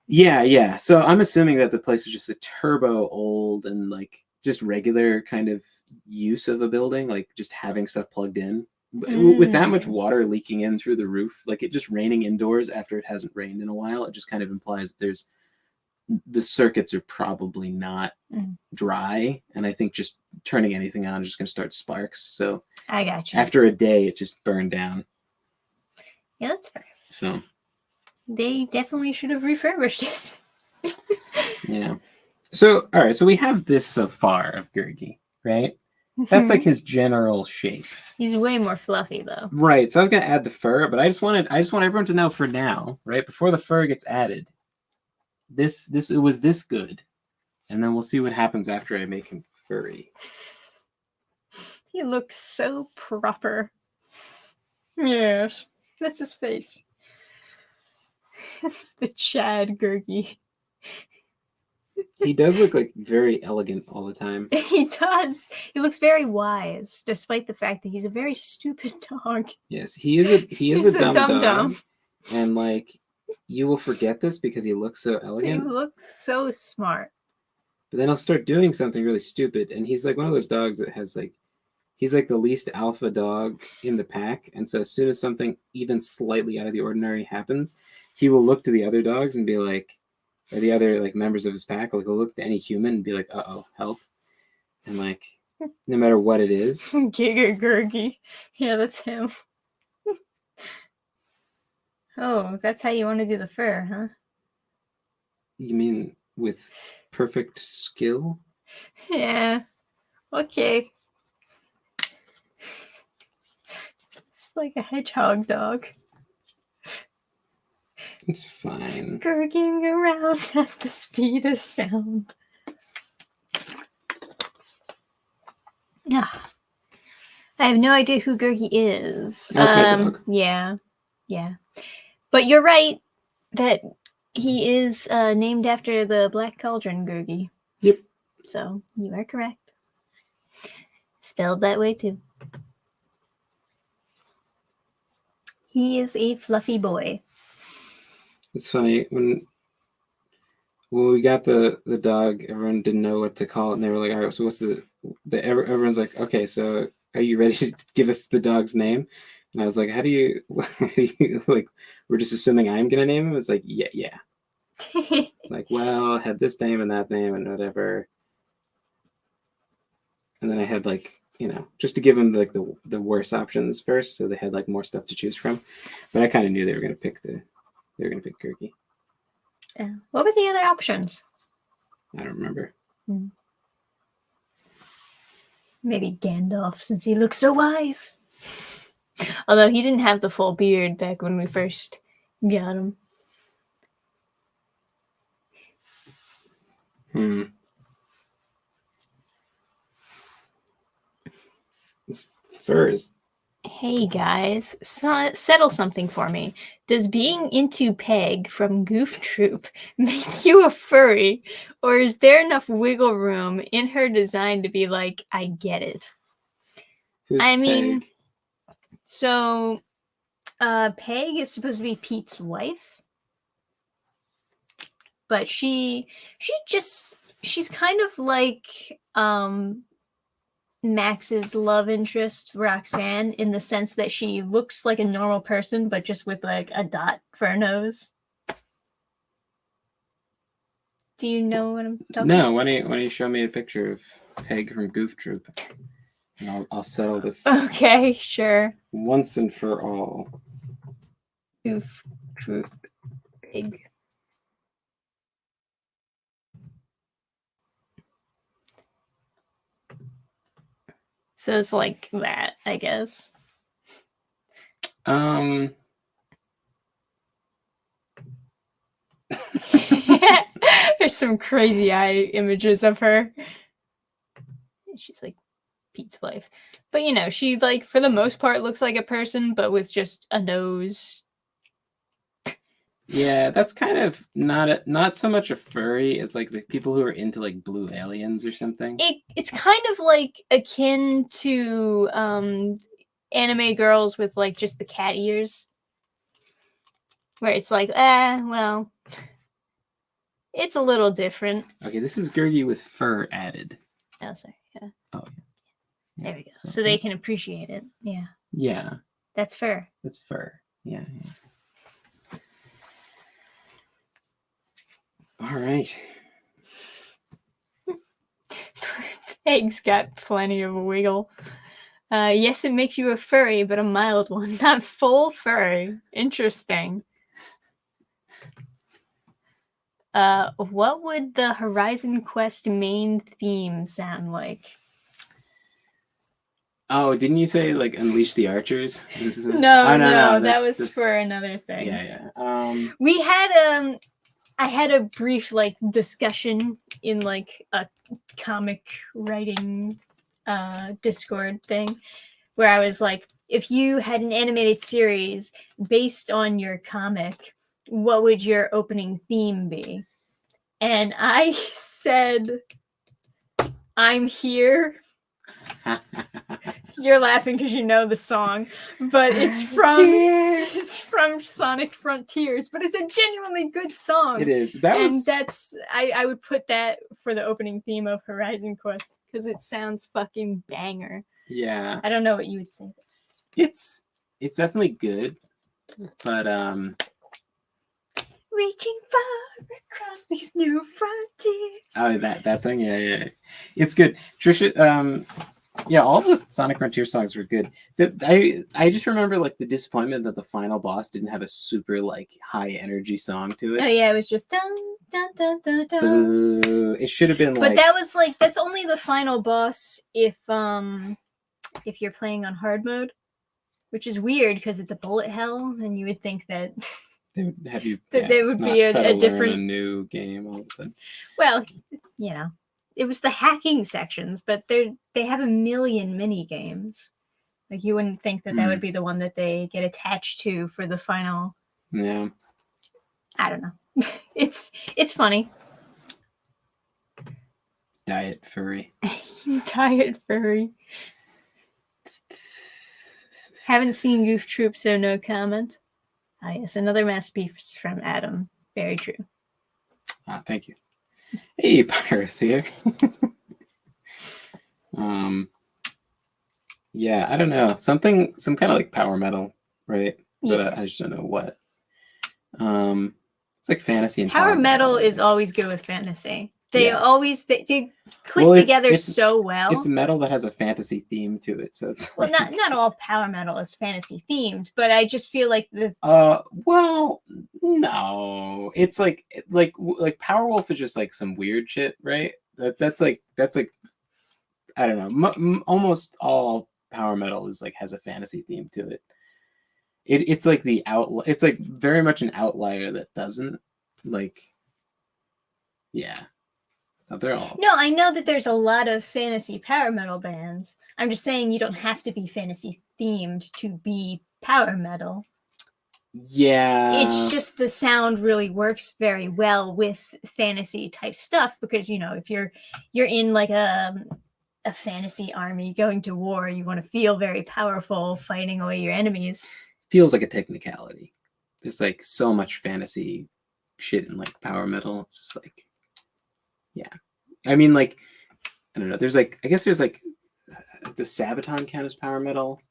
Yeah. So I'm assuming that the place was just a turbo old and like just regular kind of use of a building, like just having stuff plugged in With that much water leaking in through the roof, like it just raining indoors after it hasn't rained in a while, it just kind of implies that the circuits are probably not dry, and I think just turning anything on is just going to start sparks. So I got you. after a day, it just burned down. Yeah, that's fair. So they definitely should have refurbished it. Yeah. So, all right. So we have this so far of Gurgi, right? That's like his general shape. He's way more fluffy though. Right. So I was gonna add the fur, but I just want everyone to know for now, right? Before the fur gets added, it was this good, and then we'll see what happens after I make him furry. He looks so proper. Yes, that's his face. This is the Chad Gurgi. He does look like very elegant all the time. He does. He looks very wise, despite the fact that he's a very stupid dog. Yes, he is a dumb dog. And like, you will forget this because he looks so elegant. He looks so smart. But then he'll start doing something really stupid, and he's like one of those dogs that has like, he's like the least alpha dog in the pack, and so as soon as something even slightly out of the ordinary happens, he will look to the other dogs and be like, or the other like members of his pack, like he'll look to any human and be like, "Uh-oh, help!" And like, no matter what it is, Giga Gurgi. Yeah, that's him. Oh, that's how you want to do the fur, huh? You mean with perfect skill? Yeah. Okay. It's like a hedgehog dog. It's fine. Gurgling around at the speed of sound. Ah. I have no idea who Gurgi is. That's my dog. Yeah. But you're right that he is named after the Black Cauldron Gurgi. Yep. So you are correct. Spelled that way too. He is a fluffy boy. It's funny when we got the dog, everyone didn't know what to call it, and they were like, "All right, so what's everyone's like, okay, so are you ready to give us the dog's name?" And I was like, how do you like? We're just assuming I'm gonna name him. It's like, yeah. It's like, well, I had this name and that name and whatever, and then I had like, just to give them like the worst options first, so they had like more stuff to choose from. But I kind of knew they were gonna pick Gurgi. What were the other options? I don't remember. Maybe Gandalf, since he looks so wise. Although he didn't have the full beard back when we first got him. His fur is... Hey guys, settle something for me. Does being into Peg from Goof Troop make you a furry? Or is there enough wiggle room in her design to be like, I get it? Who's mean, Peg? So Peg is supposed to be Pete's wife. But she's kind of like Max's love interest, Roxanne, in the sense that she looks like a normal person, but just with like a dot for a nose. Do you know what I'm talking about? No, why don't you show me a picture of Peg from Goof Troop, and I'll settle this. Okay, sure. Once and for all. Goof Troop Peg. So it's like that, I guess. There's some crazy eye images of her. She's like Pete's wife. But she like for the most part looks like a person, but with just a nose. Yeah, that's kind of not so much a furry as like the people who are into like blue aliens or something. It's kind of like akin to anime girls with like just the cat ears, where it's like, well, it's a little different. Okay, this is Gurgi with fur added. Oh, sorry. Yeah. Oh, yeah. There we go. So they can appreciate it. Yeah. Yeah, That's fur. it's fur. Yeah. All right. Eggs got plenty of wiggle. Yes, it makes you a furry, but a mild one, not full furry. Interesting. What would the Horizon Quest main theme sound like? Oh, didn't you say like Unleash the Archers? No, that that's was for another thing. Yeah. We had I had a brief like discussion in like a comic writing Discord thing where I was like, if you had an animated series based on your comic, what would your opening theme be? And I said, I'm here. You're laughing because you know the song, but it's from Sonic Frontiers, but it's a genuinely good song. It is. I would put that for the opening theme of Horizon Quest because it sounds fucking banger. Yeah. I don't know what you would say. It's definitely good, but Reaching far across these new frontiers. Oh, that thing, yeah. It's good. Trisha, yeah, all the Sonic Frontier songs were good. I just remember like the disappointment that the final boss didn't have a super like high energy song to it. Oh yeah, it was just dun dun dun dun dun. It should have been but like. But that was like that's only the final boss if you're playing on hard mode, which is weird because it's a bullet hell, and you would think that. Have you? That there would be a different new game all of a sudden. Well, you know, it was the hacking sections, but they have a million mini games. Like you wouldn't think that would be the one that they get attached to for the final. Yeah. I don't know. It's funny. Diet furry. Diet furry. Haven't seen Goof Troop, so no comment. Ah, yes, another masterpiece from Adam. Very true. Thank you. Hey, Pyrus here. Yeah, I don't know. Some kind of like power metal, right? But Yeah. I just don't know what. It's like fantasy and power metal is always good with fantasy. They click together so well. It's metal that has a fantasy theme to it, so it's well, not all power metal is fantasy themed, but I just feel like the well, no, it's like Powerwolf is just like some weird shit, right? That's like I don't know. Almost all power metal is like has a fantasy theme to it. It's like it's like very much an outlier that doesn't like. Yeah. They're all. No, I know that there's a lot of fantasy power metal bands. I'm just saying you don't have to be fantasy themed to be power metal. Yeah. It's just the sound really works very well with fantasy type stuff because if you're in like a fantasy army going to war, you want to feel very powerful fighting away your enemies. Feels like a technicality. There's like so much fantasy shit in like power metal. It's just like. Yeah, I mean, like, I don't know. There's like, I guess there's like, does Sabaton count as power metal?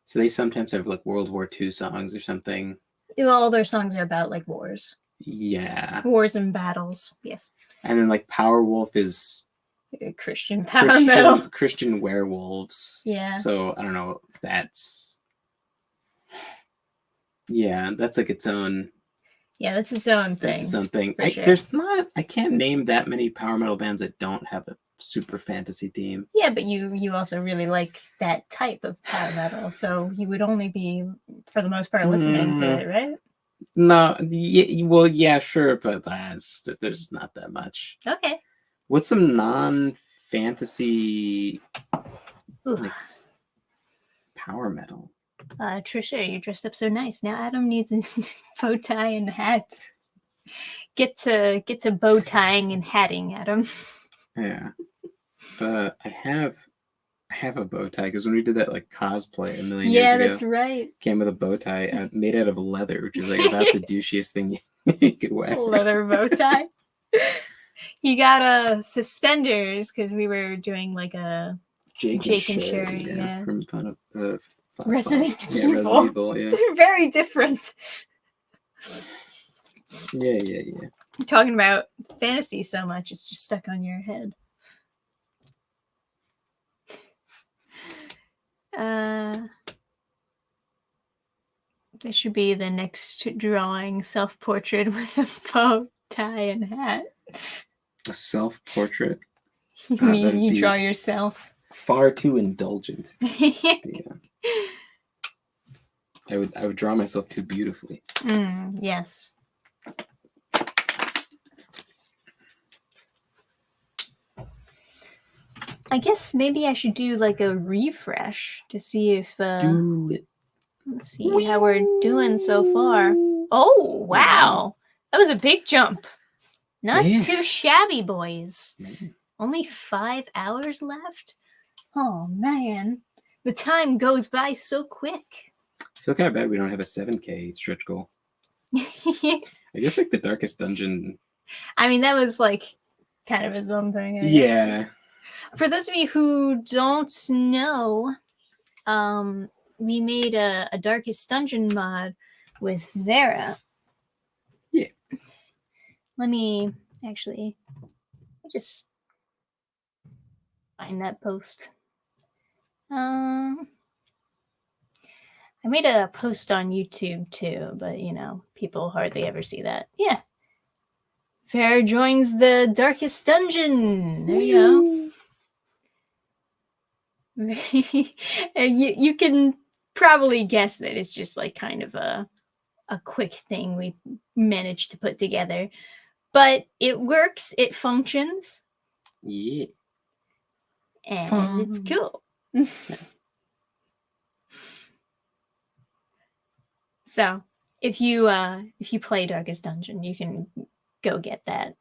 So they sometimes have like World War II songs or something. Well, all their songs are about like wars. Yeah. Wars and battles. Yes. And then like Powerwolf is Christian power metal. Christian werewolves. Yeah. So I don't know. That's like its own. Yeah, that's its own thing. That's its own thing. Sure. I can't name that many power metal bands that don't have a super fantasy theme. Yeah, but you also really like that type of power metal, so you would only be, for the most part, listening to it, right? No, well, yeah, sure, but there's not that much. Okay. What's some non-fantasy like, power metal? Trisha, you dressed up so nice. Now Adam needs a bow tie and hat. Get to bow tying and hatting, Adam. Yeah, but I have a bow tie because when we did that like cosplay a million years ago, yeah, that's right. Came with a bow tie made out of leather, which is like about the douchiest thing you could wear. Leather bow tie. He got suspenders because we were doing like a Jake and Sherry, from Resident Yeah, Evil. Resident Evil, yeah. They're very different. Yeah. You're talking about fantasy so much, it's just stuck on your head. This should be the next drawing, self-portrait with a bow tie and hat. A self-portrait? You mean you draw yourself? Far too indulgent. Yeah. I would draw myself too beautifully. Yes. I guess maybe I should do like a refresh to see if Do it. let's see how we're doing so far. Oh wow. That was a big jump. Not too shabby, boys. Man. Only 5 hours left? Oh man. The time goes by so quick. I feel kind of bad we don't have a 7K stretch goal. I guess like the darkest dungeon. I mean, that was like kind of his own thing. Yeah. For those of you who don't know, we made a darkest dungeon mod with Vera. Yeah. Let me just find that post. I made a post on YouTube too, but you know, people hardly ever see that. Yeah. Vera joins the darkest dungeon. There you go. you can probably guess that it's just like kind of a quick thing we managed to put together. But it works, it functions. Yeah. And it's cool. So if you play Darkest Dungeon, you can go get that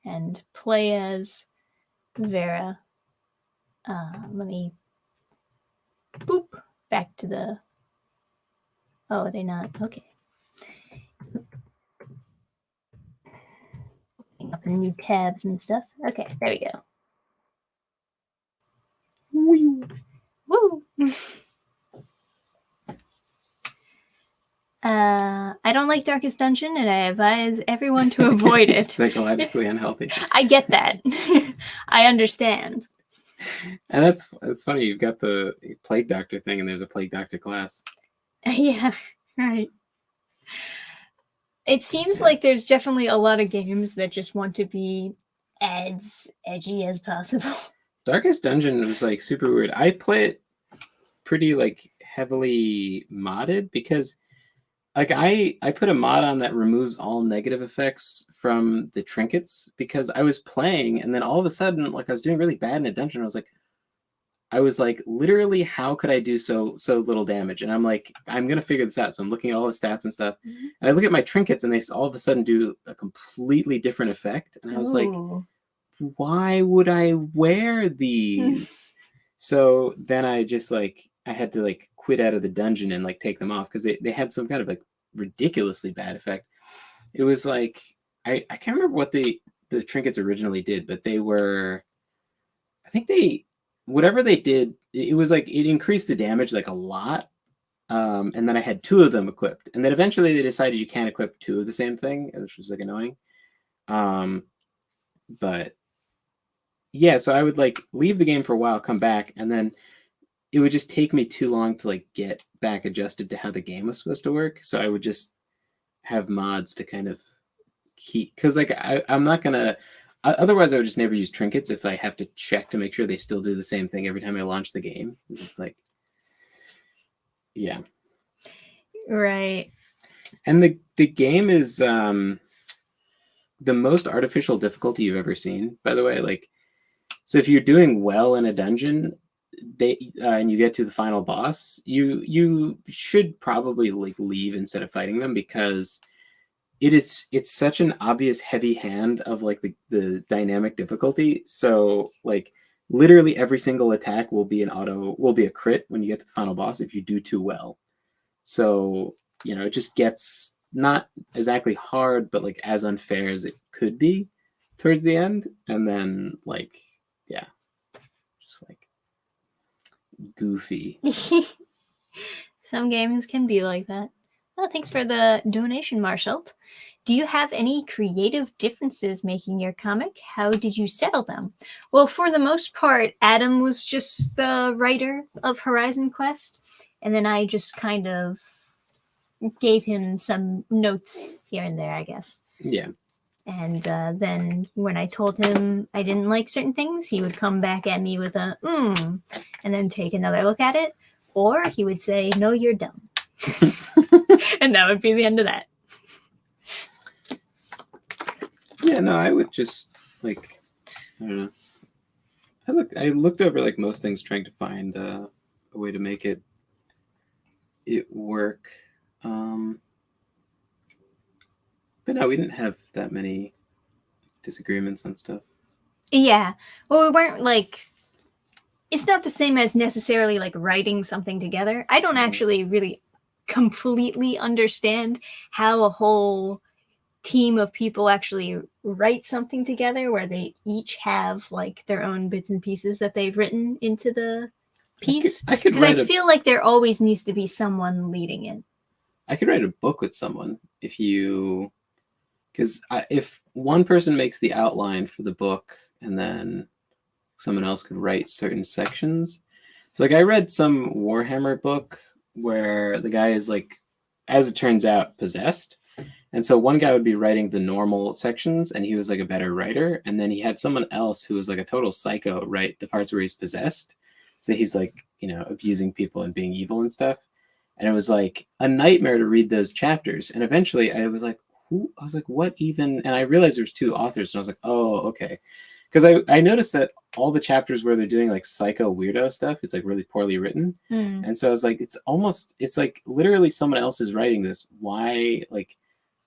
and play as Vera. Let me boop back to the. Oh, are they not? Okay. Opening up new tabs and stuff. Okay, there we go. Woo! Woo! I don't like Darkest Dungeon, and I advise everyone to avoid it. Psychologically unhealthy. I get that. I understand. And that's funny. You've got the Plague Doctor thing, and there's a Plague Doctor class. Yeah, right. It seems like there's definitely a lot of games that just want to be as edgy as possible. Darkest Dungeon was like super weird. I play it pretty like heavily modded because like I put a mod on that removes all negative effects from the trinkets because I was playing and then all of a sudden like I was doing really bad in a dungeon. I was like literally how could I do so little damage? And I'm like I'm gonna figure this out. So I'm looking at all the stats and stuff, and I look at my trinkets and they all of a sudden do a completely different effect. And I was like, why would I wear these? So then I just like I had to like quit out of the dungeon and like take them off because they had some kind of like ridiculously bad effect. It was like I can't remember what the trinkets originally did, but they were I think they whatever they did, it was like it increased the damage like a lot. And then I had 2 of them equipped, and then eventually they decided you can't equip 2 of the same thing, which was like annoying. But yeah, so I would like leave the game for a while, come back, and then it would just take me too long to like get back adjusted to how the game was supposed to work. So I would just have mods to kind of keep, because like I'm not gonna. Otherwise, I would just never use trinkets if I have to check to make sure they still do the same thing every time I launch the game. It's just like, yeah, right. And the game is the most artificial difficulty you've ever seen. By the way, like, so if you're doing well in a dungeon, and you get to the final boss, you should probably like leave instead of fighting them because it's such an obvious heavy hand of like the dynamic difficulty. So like literally every single attack will be a crit when you get to the final boss if you do too well. So you know it just gets not exactly hard, but like as unfair as it could be towards the end, and then like yeah, just like goofy. Some games can be like that. Oh, thanks for the donation, Marshall. Do you have any creative differences making your comic? How did you settle them? Well, for the most part, Adam was just the writer of Horizon Quest, and then I just kind of gave him some notes here and there, I guess. Yeah. And then when I told him I didn't like certain things, he would come back at me with a and then take another look at it. Or he would say, no, you're dumb. And that would be the end of that. Yeah, no, I would just like, I don't know. I looked over like most things, trying to find a way to make it work. But no, we didn't have that many disagreements on stuff. Yeah. Well, we weren't like, it's not the same as necessarily like writing something together. I don't actually really completely understand how a whole team of people actually write something together where they each have like their own bits and pieces that they've written into the piece. Because I feel like there always needs to be someone leading it. I could write a book with someone if one person makes the outline for the book and then someone else could write certain sections. So like I read some Warhammer book where the guy is like, as it turns out, possessed. And so one guy would be writing the normal sections and he was like a better writer. And then he had someone else who was like a total psycho write the parts where he's possessed. So he's like, abusing people and being evil and stuff. And it was like a nightmare to read those chapters. And eventually I was like, what even? And I realized there's two authors and I was like, oh, okay. Because I noticed that all the chapters where they're doing like psycho weirdo stuff, it's like really poorly written. And so I was like, it's like literally someone else is writing this. Why? Like,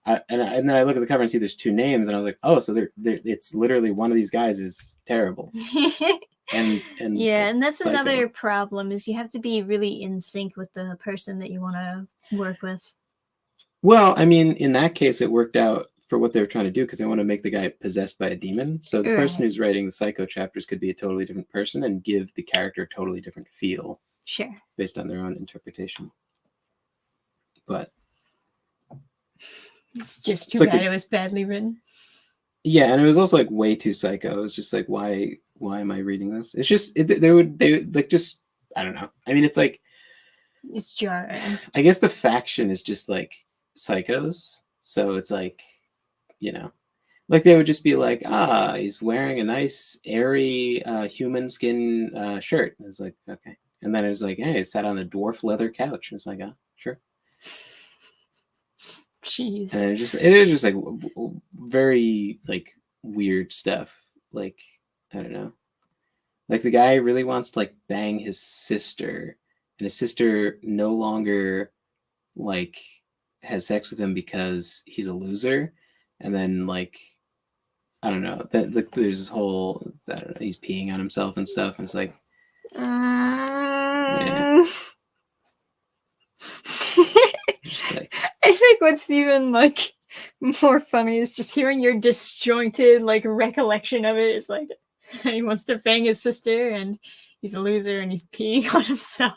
and then I look at the cover and see there's two names and I was like, oh, so it's literally one of these guys is terrible. and yeah, and that's psycho. Another problem is you have to be really in sync with the person that you want to work with. Well, I mean, in that case, it worked out for what they were trying to do because they want to make the guy possessed by a demon. So the person who's writing the psycho chapters could be a totally different person and give the character a totally different feel. Sure. Based on their own interpretation. But it's just too bad it was badly written. Yeah, and it was also like way too psycho. It was just like, why am I reading this? It's just they would like just I don't know. I mean, it's like it's jarring. I guess the faction is just like psychos, so it's like like they would just be like, he's wearing a nice airy human skin shirt. And it's like, okay, and then it's like, hey, he sat on a dwarf leather couch. And it's like, sure. Jeez. And it was just like very like weird stuff. Like, I don't know. Like the guy really wants to like bang his sister, and his sister no longer like has sex with him because he's a loser. And then like, I don't know. That like there's this whole I don't know. He's peeing on himself and stuff, and it's like, yeah. Like, I think what's even like more funny is just hearing your disjointed like recollection of it. It's like he wants to bang his sister and he's a loser and he's peeing on himself.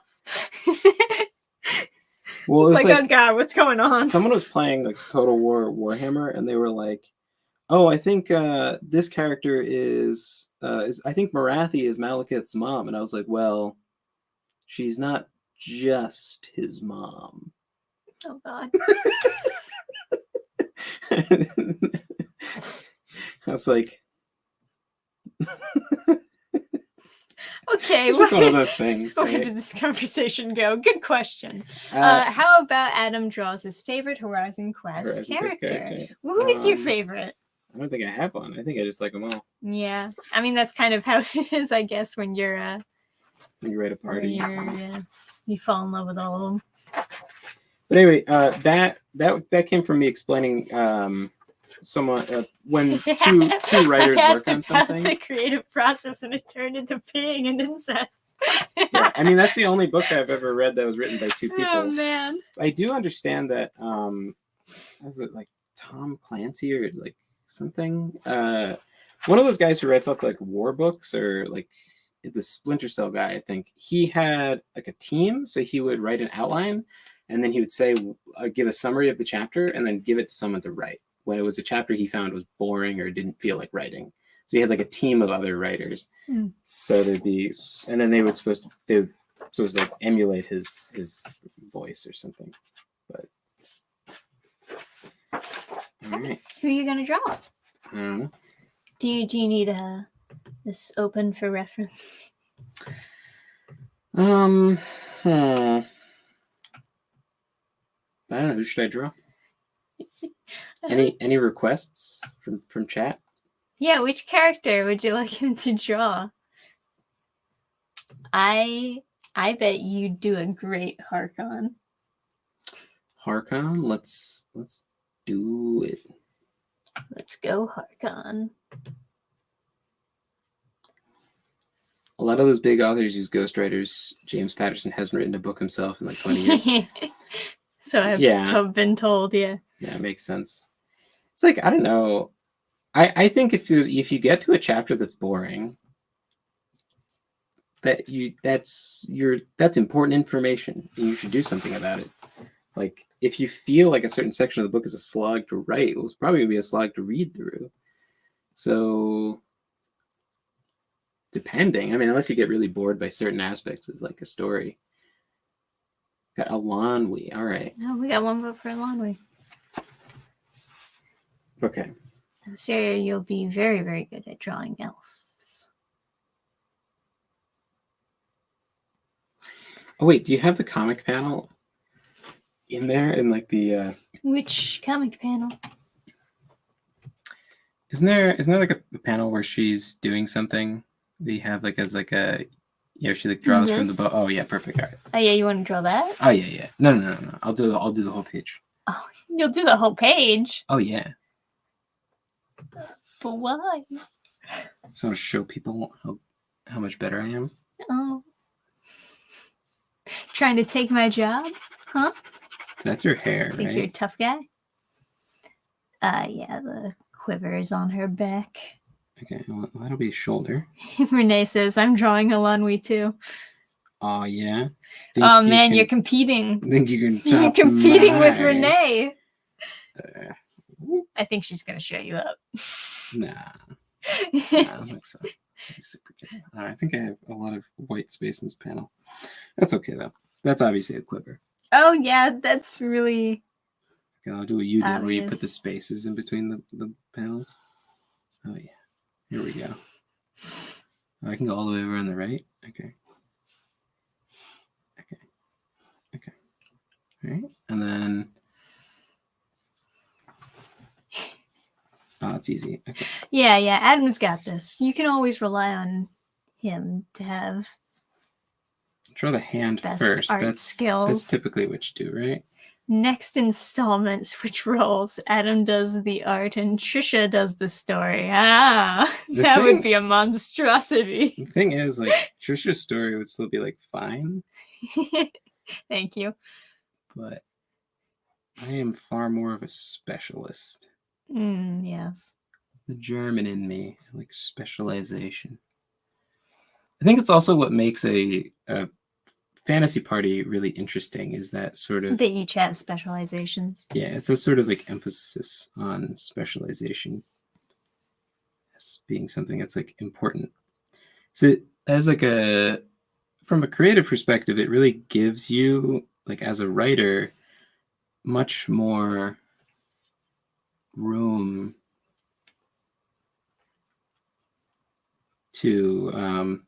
Well, it's like, oh god, what's going on? Someone was playing like Total War Warhammer and they were like, oh, I think this character is I think Marathi is Malekith's mom. And I was like, well, she's not just his mom. Oh god. I was like, okay, it's just one of those things. Where did this conversation go? Good question. How about Adam draws his favorite Horizon Quest character? Who is your favorite? I don't think I have one. I think I just like them all. Yeah, I mean that's kind of how it is, I guess, when you're when you're at a party. You fall in love with all of them. But anyway, that came from me explaining someone when two writers work on something. The creative process, and it turned into peeing and incest. Yeah, I mean that's the only book I've ever read that was written by two people. Oh man! I do understand that. Was it like Tom Clancy or like something? One of those guys who writes lots of like war books or like the Splinter Cell guy, I think, he had like a team, so he would write an outline, and then he would say, give a summary of the chapter, and then give it to someone to write when it was a chapter he found was boring or didn't feel like writing. So he had like a team of other writers. So there'd be, and then they would supposed to like emulate his voice or something. But all right, Who are you gonna draw? I don't know. Do you need this open for reference? I don't know. Who should I draw? Any requests from chat? Yeah, which character would you like him to draw? I bet you'd do a great Harkon. Harkon? Let's do it. Let's go, Harkon. A lot of those big authors use ghostwriters. James Patterson hasn't written a book himself in like 20 years. So I've been told, yeah. Yeah, it makes sense. It's like, I don't know. I think if you get to a chapter that's boring, that's important information, and you should do something about it. Like, if you feel like a certain section of the book is a slog to write, it was probably gonna be a slog to read through. So, depending, I mean, unless you get really bored by certain aspects of like a story. Got Alanwi. All right. No, we got one vote for Alanwi. Okay. Sarah, you'll be very, very good at drawing elves. Oh wait, do you have the comic panel in there in like the Which comic panel? Isn't there like a panel where she's doing something that you have like as like a she like draws from the bow? Oh yeah, perfect. All right. Oh yeah, you want to draw that? Oh yeah. No. I'll do the whole page. Oh, you'll do the whole page. Oh yeah. But why? So to show people how much better I am. Oh. Trying to take my job? Huh? So that's her hair, Think right? you're a tough guy? Yeah, the quiver is on her back. Okay, well, that'll be shoulder. Renee says, I'm drawing Alanwi too. Oh yeah. You're competing. Think you can You're top competing with my- Renee. I think she's gonna show you up. Nah. I don't think so. Super good. I think I have a lot of white space in this panel. That's okay though. That's obviously a quiver. Oh yeah, that's really. Okay, I'll do what you did, where you put Obvious. the spaces in between the panels. Oh yeah. Here we go. I can go all the way over on the right. Okay. All right, and then. Oh, it's easy. Okay. Yeah, Adam's got this. You can always rely on him to have Draw the hand best first. art That's skills. typically what you do, right? Next installment, switch roles. Adam does the art and Trisha does the story. That would be a monstrosity. The thing is, like, Trisha's story would still be like fine, Thank you. but I am far more of a specialist. Yes. It's the German in me, like specialization. I think it's also what makes a fantasy party really interesting, is that sort of They each have specializations. yeah, it's a sort of like emphasis on specialization as being something that's like important. So as like from a creative perspective, it really gives you, like, as a writer, much more room to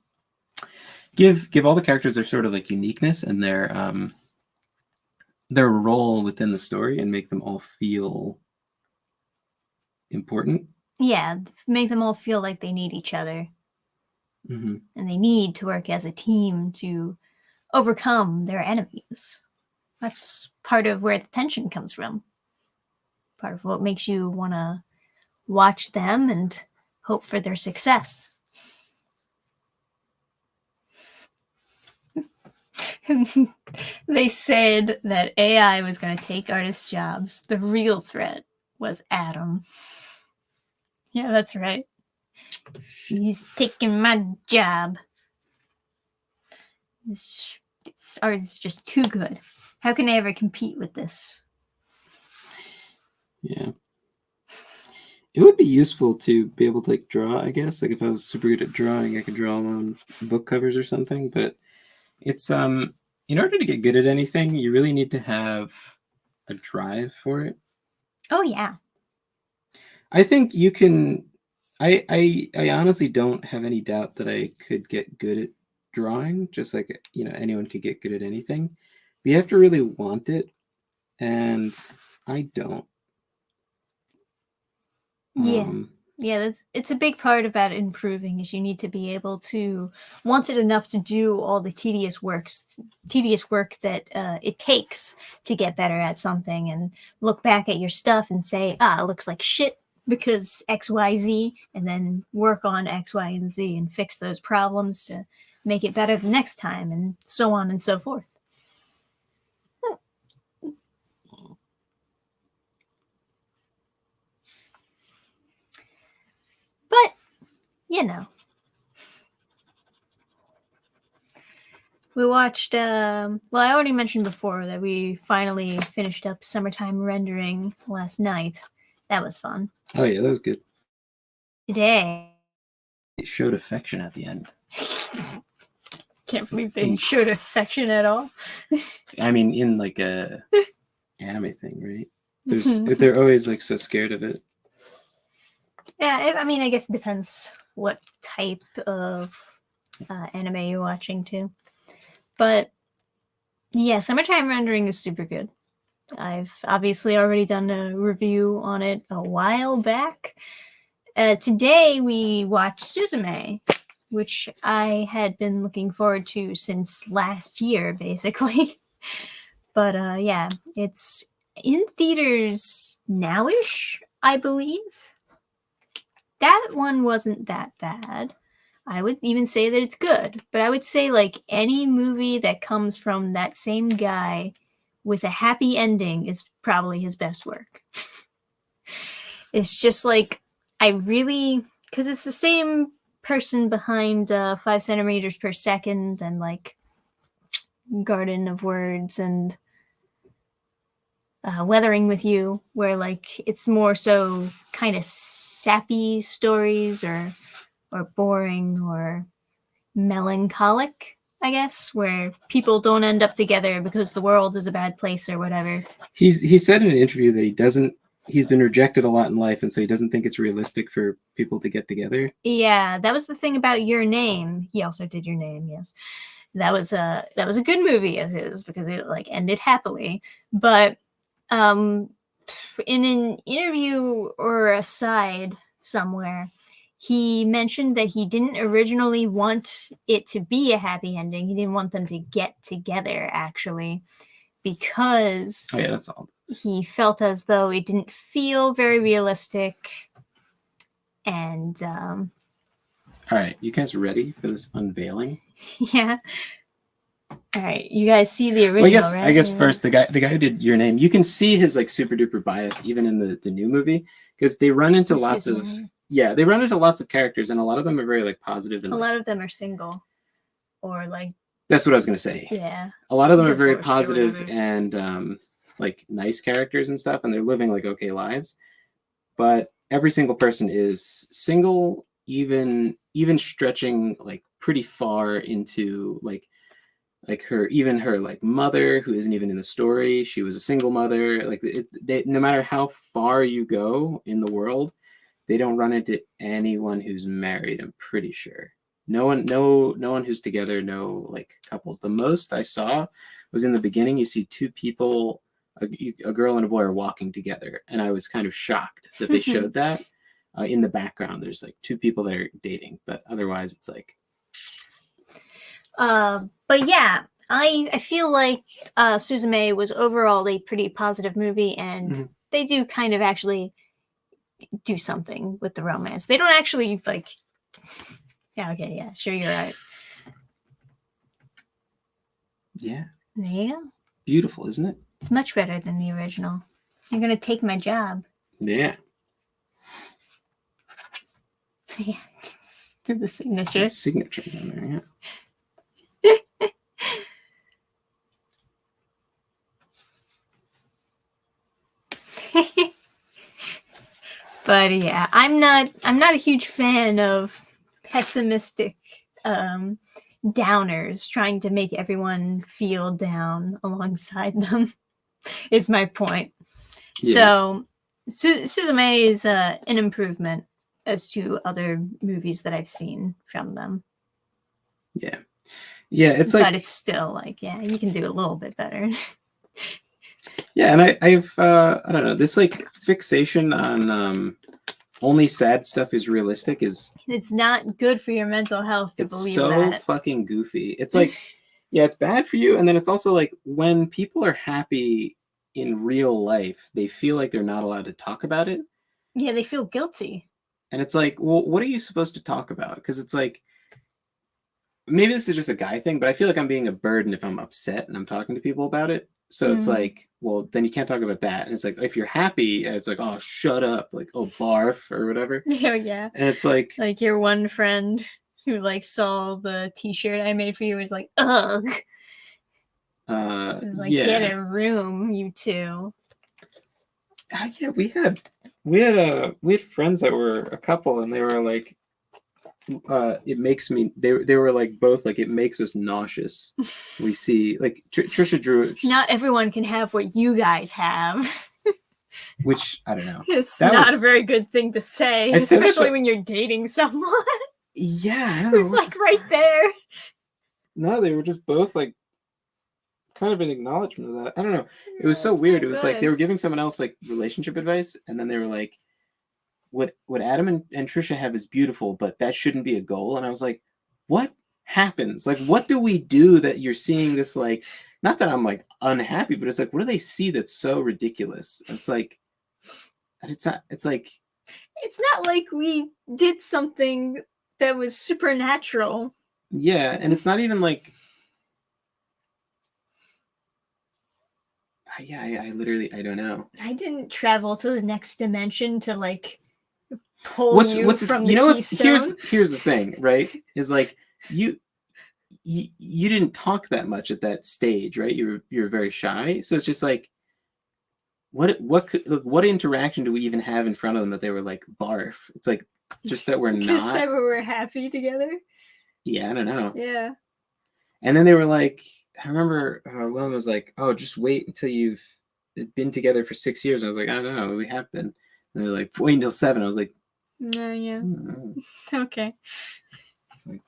give all the characters their sort of like uniqueness and their role within the story, and make them all feel important. Yeah, make them all feel like they need each other. Mm-hmm. And they need to work as a team to overcome their enemies. That's part of where the tension comes from. Part of what makes you want to watch them and hope for their success. They said that AI was going to take artists' jobs. The real threat was Adam. Yeah, that's right. He's taking my job. This art is just too good. How can I ever compete with this? Yeah. It would be useful to be able to like draw, I guess. Like if I was super good at drawing, I could draw on book covers or something. But it's in order to get good at anything, you really need to have a drive for it. Oh yeah. I think you can. I honestly don't have any doubt that I could get good at drawing, just like anyone could get good at anything. But you have to really want it, and I don't. Yeah. Yeah, it's a big part about improving is you need to be able to want it enough to do all the tedious work that it takes to get better at something, and look back at your stuff and say, it looks like shit because XYZ, and then work on X, Y, and Z and fix those problems to make it better the next time, and so on and so forth. But, we watched, I already mentioned before that we finally finished up Summertime Rendering last night. That was fun. Oh yeah, that was good. Today, It showed affection at the end. Can't believe they showed affection at all. I mean, in like a anime thing, right? They're always like so scared of it. Yeah, I guess it depends what type of anime you're watching too. But yeah, Summertime Rendering is super good. I've obviously already done a review on it a while back. Today we watched Suzume, which I had been looking forward to since last year, basically. But yeah, it's in theaters nowish, I believe. That one wasn't that bad. I would even say that it's good, but I would say like any movie that comes from that same guy with a happy ending is probably his best work. It's just like, because it's the same person behind 5 centimeters per second and like Garden of Words and Weathering with You, where like it's more so kind of sappy stories or boring or melancholic, I guess, where people don't end up together because the world is a bad place or whatever. He said in an interview that he's been rejected a lot in life, and so he doesn't think it's realistic for people to get together. Yeah, that was the thing about Your Name. He also did Your Name, yes. That was a good movie of his because it like ended happily. But in an interview or aside somewhere, he mentioned that he didn't originally want it to be a happy ending. He didn't want them to get together, actually, because Oh yeah, that's all. He felt as though it didn't feel very realistic. And all right, you guys ready for this unveiling? Yeah. All right, you guys see the original, well, right? I guess first the guy who did Your Name, you can see his like super duper bias even in the new movie, because they run into lots of characters, and a lot of them are very like positive. And a lot of them are single, or like. That's what I was gonna say. Yeah. A lot of them are very positive and like nice characters and stuff, and they're living like okay lives. But every single person is single, even stretching like pretty far into like her like mother, who isn't even in the story. She was a single mother. Like no matter how far you go in the world, they don't run into anyone who's married. I'm pretty sure. No one who's together. No like couples. The most I saw was in the beginning. You see two people, a girl and a boy, are walking together, and I was kind of shocked that they showed that. In the background, there's like two people that are dating, but otherwise, it's like. But yeah, I feel like Suzume was overall a pretty positive movie, and they do kind of actually do something with the romance. They don't actually like. Yeah. Okay. Yeah. Sure. You're right. Yeah. There you go. Beautiful, isn't it? It's much better than the original. You're gonna take my job. Yeah. Yeah. Do the signature. Signature in there, yeah. But yeah, I'm not a huge fan of pessimistic downers trying to make everyone feel down alongside them. Is my point. Yeah. So Suzume is an improvement as to other movies that I've seen from them. Yeah. Yeah, it's like, but it's still like, yeah, you can do a little bit better. yeah, and I've I don't know, this like fixation on only sad stuff is realistic is It's not good for your mental health to it's believe so that. fucking goofy. It's like, yeah, it's bad for you, and then it's also like when people are happy in real life, they feel like they're not allowed to talk about it. Yeah, they feel guilty. And it's like, well, what are you supposed to talk about? Because it's like, maybe this is just a guy thing, but I feel like I'm being a burden if I'm upset and I'm talking to people about it. So it's like, well, then you can't talk about that. And it's like, if you're happy, it's like, oh, shut up, like, oh, barf or whatever. Oh yeah. And it's like your one friend who like saw the T-shirt I made for you was like, ugh. It was like, yeah, get a room, you two. Yeah, we had friends that were a couple, and they were like, it makes me. They were like both like, it makes us nauseous. We see like Trisha Drew. Not everyone can have what you guys have. Which I don't know. It's not a very good thing to say, especially when you're dating someone. Yeah, who's like right there. No, they were just both like kind of an acknowledgement of that. I don't know. It was so weird. It was like they were giving someone else like relationship advice, and then they were like, what Adam and Trisha have is beautiful, but that shouldn't be a goal. And I was like, what happens? Like, what do we do that you're seeing this, like, not that I'm like unhappy, but it's like, what do they see that's so ridiculous? It's like, it's not like we did something that was supernatural. Yeah, and it's not even like, I literally, I don't know. I didn't travel to the next dimension to like pull you from the keystone. Here's the thing, right? Is like you didn't talk that much at that stage, right? You're very shy, so it's just like, what interaction do we even have in front of them that they were like, barf? It's like, just that we're not. Said we were happy together. Yeah, I don't know. Yeah. And then they were like, I remember one was like, oh, just wait until you've been together for 6 years. And I was like, I don't know, we have been. And they're like, wait until 7. I was like, no, yeah. Okay. It's like,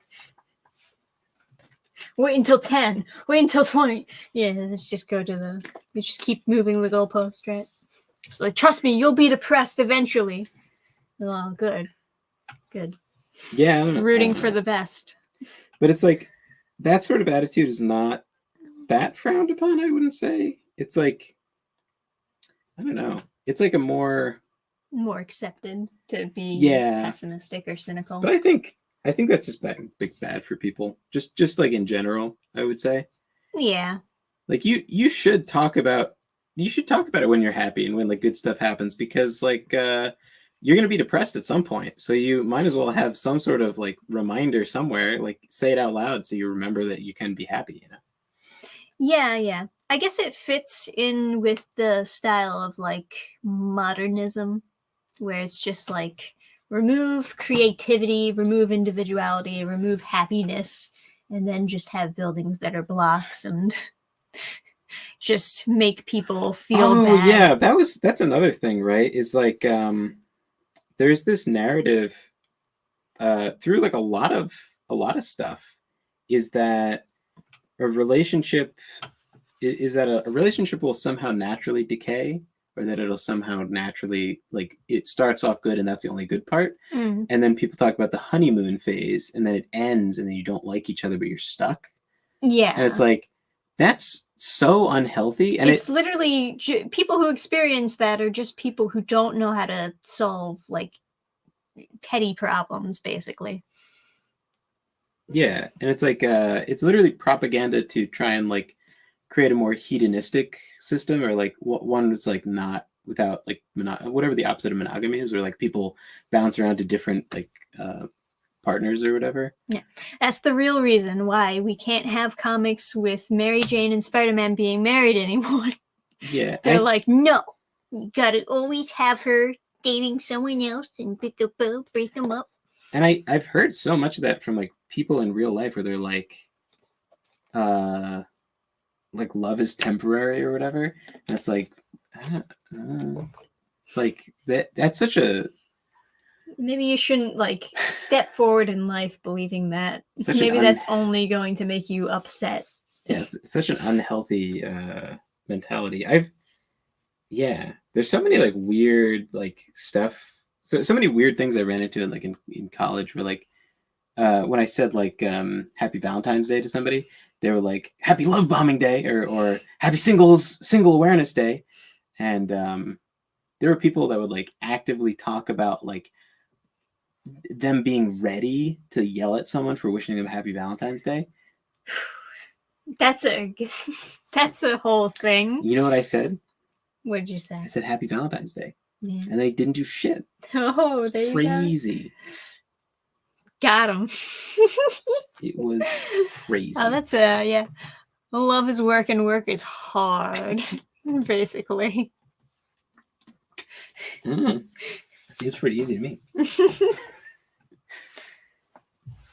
wait until 10. Wait until 20. Yeah, let's just go to we just keep moving the goalpost, right? So like, trust me, you'll be depressed eventually. Oh, good. Yeah, I don't know. Rooting for the best. But it's like, that sort of attitude is not that frowned upon, I wouldn't say. It's like, I don't know. It's like a more accepted to be pessimistic or cynical. But I think that's just bad for people. Just like in general, I would say. Yeah. Like you should talk about it when you're happy and when like good stuff happens, because like you're going to be depressed at some point. So you might as well have some sort of like reminder somewhere, like say it out loud so you remember that you can be happy, you know? Yeah. I guess it fits in with the style of like modernism, where it's just like remove creativity, remove individuality, remove happiness, and then just have buildings that are blocks and just make people feel bad. Yeah, that's another thing, right? Is like there's this narrative through like a lot of stuff, is that a relationship will somehow naturally decay, or that it'll somehow naturally, like, it starts off good and that's the only good part. And then people talk about the honeymoon phase, and then it ends and then you don't like each other but you're stuck. Yeah. And it's like, that's so unhealthy. And it's literally people who experience that are just people who don't know how to solve like petty problems, basically. Yeah. And it's like it's literally propaganda to try and like create a more hedonistic system, or like one that's like not without like whatever the opposite of monogamy is, or like people bounce around to different like partners or whatever. Yeah, that's the real reason why we can't have comics with Mary Jane and Spider-Man being married anymore. Yeah. They're like, no, you gotta always have her dating someone else and break them up. And I've heard so much of that from like people in real life where they're like love is temporary or whatever. And it's like it's like that's such a maybe you shouldn't like step forward in life believing that. Such Maybe that's only going to make you upset. Yeah, it's such an unhealthy mentality. There's so many like weird like stuff. So many weird things I ran into in college where like when I said like Happy Valentine's Day to somebody, they were like Happy Love Bombing Day or Happy Single Awareness Day, and there were people that would like actively talk about like them being ready to yell at someone for wishing them Happy Valentine's Day. That's a whole thing. You know what I said? What did you say? I said Happy Valentine's Day. Yeah. And they didn't do shit. Oh, there crazy. Got him. It was crazy. Oh, that's yeah. Love is work and work is hard, basically. Seems pretty easy to me. It's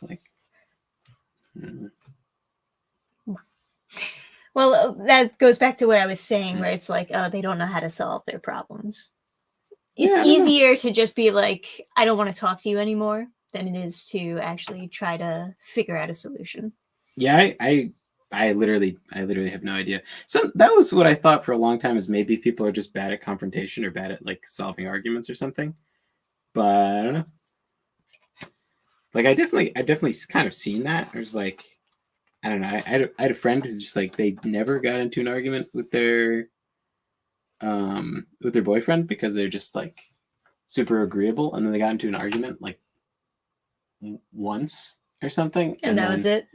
like. Well, that goes back to what I was saying, where it's like, oh, they don't know how to solve their problems. It's easier to just be like, I don't want to talk to you anymore, than it is to actually try to figure out a solution. Yeah, I literally have no idea. So that was what I thought for a long time, is maybe people are just bad at confrontation or bad at like solving arguments or something. But I don't know. Like I definitely kind of seen that. There's like, I don't know. I had a friend who just like they never got into an argument with their boyfriend because they're just like super agreeable, and then they got into an argument like once or something, and that was it.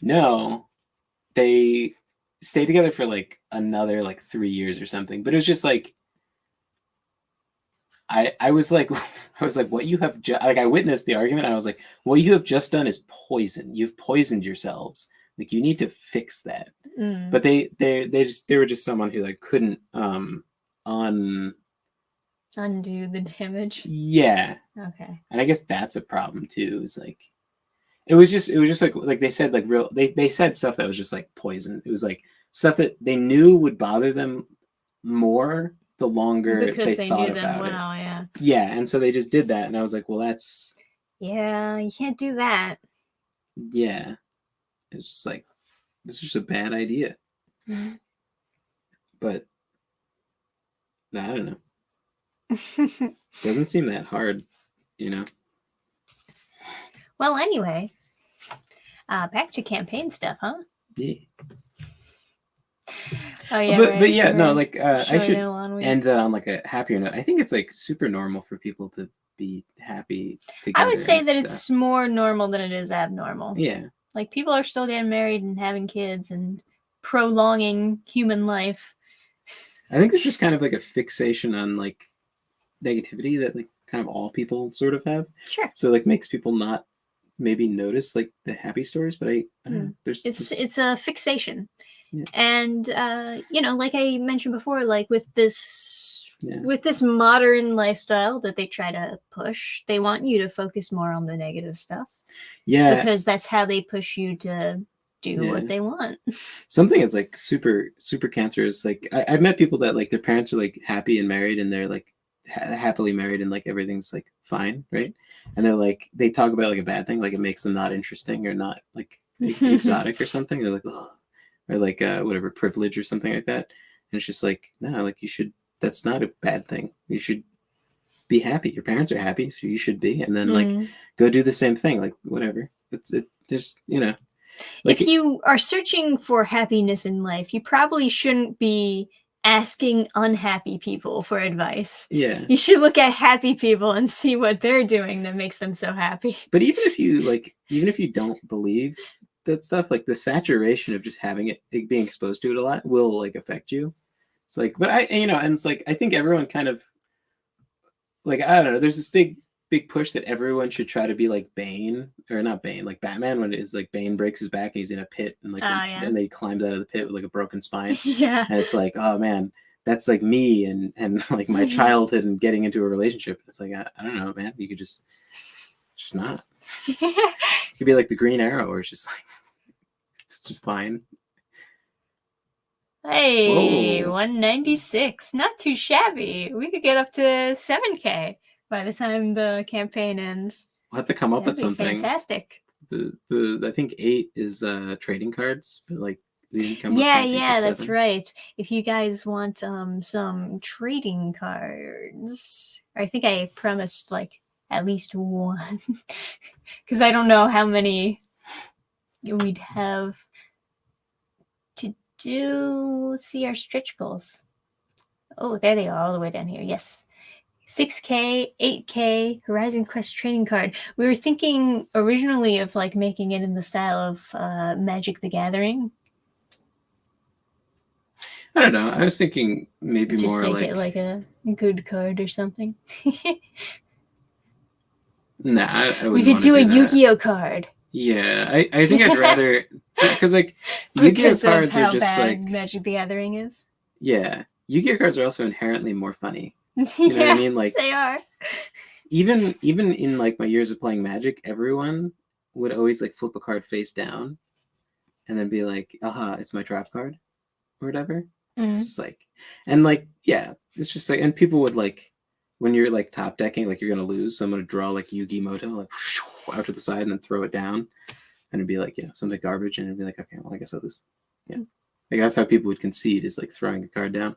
No, they stayed together for like another like 3 years or something. But it was just like I was like what you have like I witnessed the argument. And I was like, what you have just done is poison. You've poisoned yourselves. Like you need to fix that. But they were just someone who like couldn't undo the damage. Yeah. Okay. And I guess that's a problem too. Is like it was just like they said like real they said stuff that was just like poison. It was like stuff that they knew would bother them more the longer because they thought knew them about well, it. Yeah. Yeah, and so they just did that, and I was like, well, that's you can't do that. Yeah, it's just like this is just a bad idea. Mm-hmm. But I don't know. Doesn't seem that hard, you know. Well, anyway, back to campaign stuff, huh? Yeah. Oh yeah, but yeah, no, like I should end that on like a happier note. I think it's like super normal for people to be happy together. I would say that it's more normal than it is abnormal. Yeah, like people are still getting married and having kids and prolonging human life. I think there's just kind of like a fixation on like negativity that like kind of all people sort of have. Sure. So like makes people not maybe notice like the happy stories, but I don't know. It's a fixation. Yeah. And like I mentioned before, like with this modern lifestyle that they try to push, they want you to focus more on the negative stuff. Yeah. Because that's how they push you to do what they want. Something that's like super, super cancerous. Like I've met people that like their parents are like happy and married, and they're like happily married, and like everything's like fine, right? And they're like they talk about like a bad thing, like it makes them not interesting or not like exotic or something. They're like, oh. Or like whatever privilege or something like that. And it's just like, no, like you should, that's not a bad thing. You should be happy. Your parents are happy, so you should be. And then like go do the same thing. Like whatever. There's, like if you are searching for happiness in life, you probably shouldn't be asking unhappy people for advice. Yeah. You should look at happy people and see what they're doing that makes them so happy. But even if you don't believe that stuff, like the saturation of just having it, like being exposed to it a lot will like affect you. It's like, but and it's like I think everyone kind of like, I don't know, there's this big push that everyone should try to be like Bane, or not Bane, like Batman, when it is like Bane breaks his back and he's in a pit and like and they climbed out of the pit with like a broken spine. Yeah. And it's like, oh man, that's like me and like my childhood and getting into a relationship. It's like I don't know, man. You could just not. It could be like the Green Arrow, where it's just like it's just fine. Hey, Whoa. 196. Not too shabby. We could get up to 7K by the time the campaign ends. We'll have to come up That'd with be something. fantastic. The I think 8 is trading cards, but like we didn't come up with Yeah, anything for yeah, that's 7. right. If you guys want some trading cards, I think I promised like at least one, because I don't know how many we'd have to do. Let's see our stretch goals. Oh, there they are, all the way down here. Yes. 6K, 8K, Horizon Quest trading card. We were thinking originally of like making it in the style of Magic the Gathering. I don't know. I was thinking maybe Just more make like it like a good card or something. nah. I We wouldn't could want do to a do that. Yu-Gi-Oh card. Yeah, I think I'd rather because like Yu-Gi-Oh Because of cards are how just bad like Magic the Gathering is. yeah. Yu-Gi-Oh cards are also inherently more funny. You know what I Yeah, mean? Like they are. even in like my years of playing Magic, everyone would always like flip a card face down and then be like, "Aha, it's my trap card," or whatever. It's just like, and like, yeah, it's just like, and people would like, when you're like top decking, like you're gonna lose, so I'm gonna draw like Yugi Moto, like out to the side and then throw it down, and it'd be like, you know, something garbage, and it'd be like, okay, well, I guess I'll lose. Yeah, like that's how people would concede is like throwing a card down.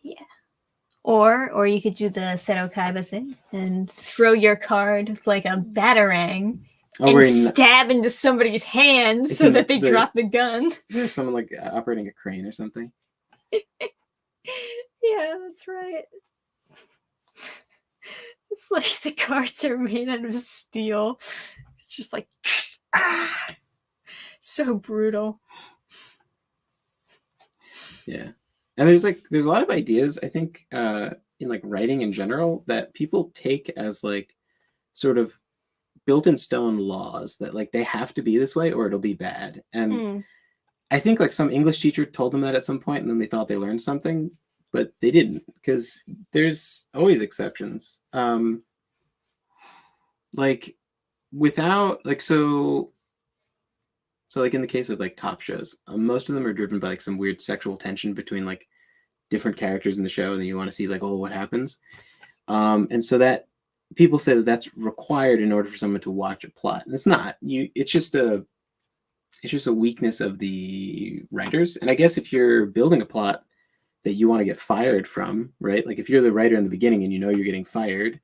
Yeah. Or you could do the Seto Kaiba thing and throw your card like a batarang and stab into somebody's hand so that they drop the gun. There's someone like operating a crane or something. Yeah, that's right. It's like the cards are made out of steel. It's just like so brutal. Yeah. And there's a lot of ideas, I think, in like writing in general that people take as like sort of built in stone laws that like they have to be this way or it'll be bad. And I think like some English teacher told them that at some point and then they thought they learned something, but they didn't because there's always exceptions. Like without like so like in the case of like cop shows, most of them are driven by like some weird sexual tension between like different characters in the show, and then you want to see like, oh, what happens. And so that people say that that's required in order for someone to watch a plot, and it's not. It's just a weakness of the writers. And I guess if you're building a plot that you want to get fired from, right? Like if you're the writer in the beginning and you know you're getting fired,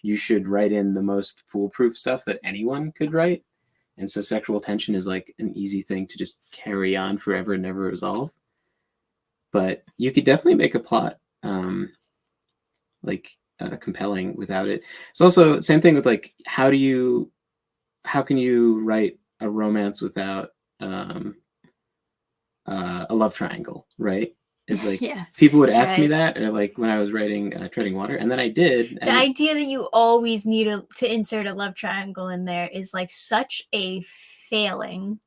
you should write in the most foolproof stuff that anyone could write. And so sexual tension is like an easy thing to just carry on forever and never resolve. But you could definitely make a plot compelling without it. It's also the same thing with like how can you write a romance without a love triangle, right? Is like people would ask me that, or like when I was writing Treading Water, and then I did. The idea that you always need to insert a love triangle in there is like such a failing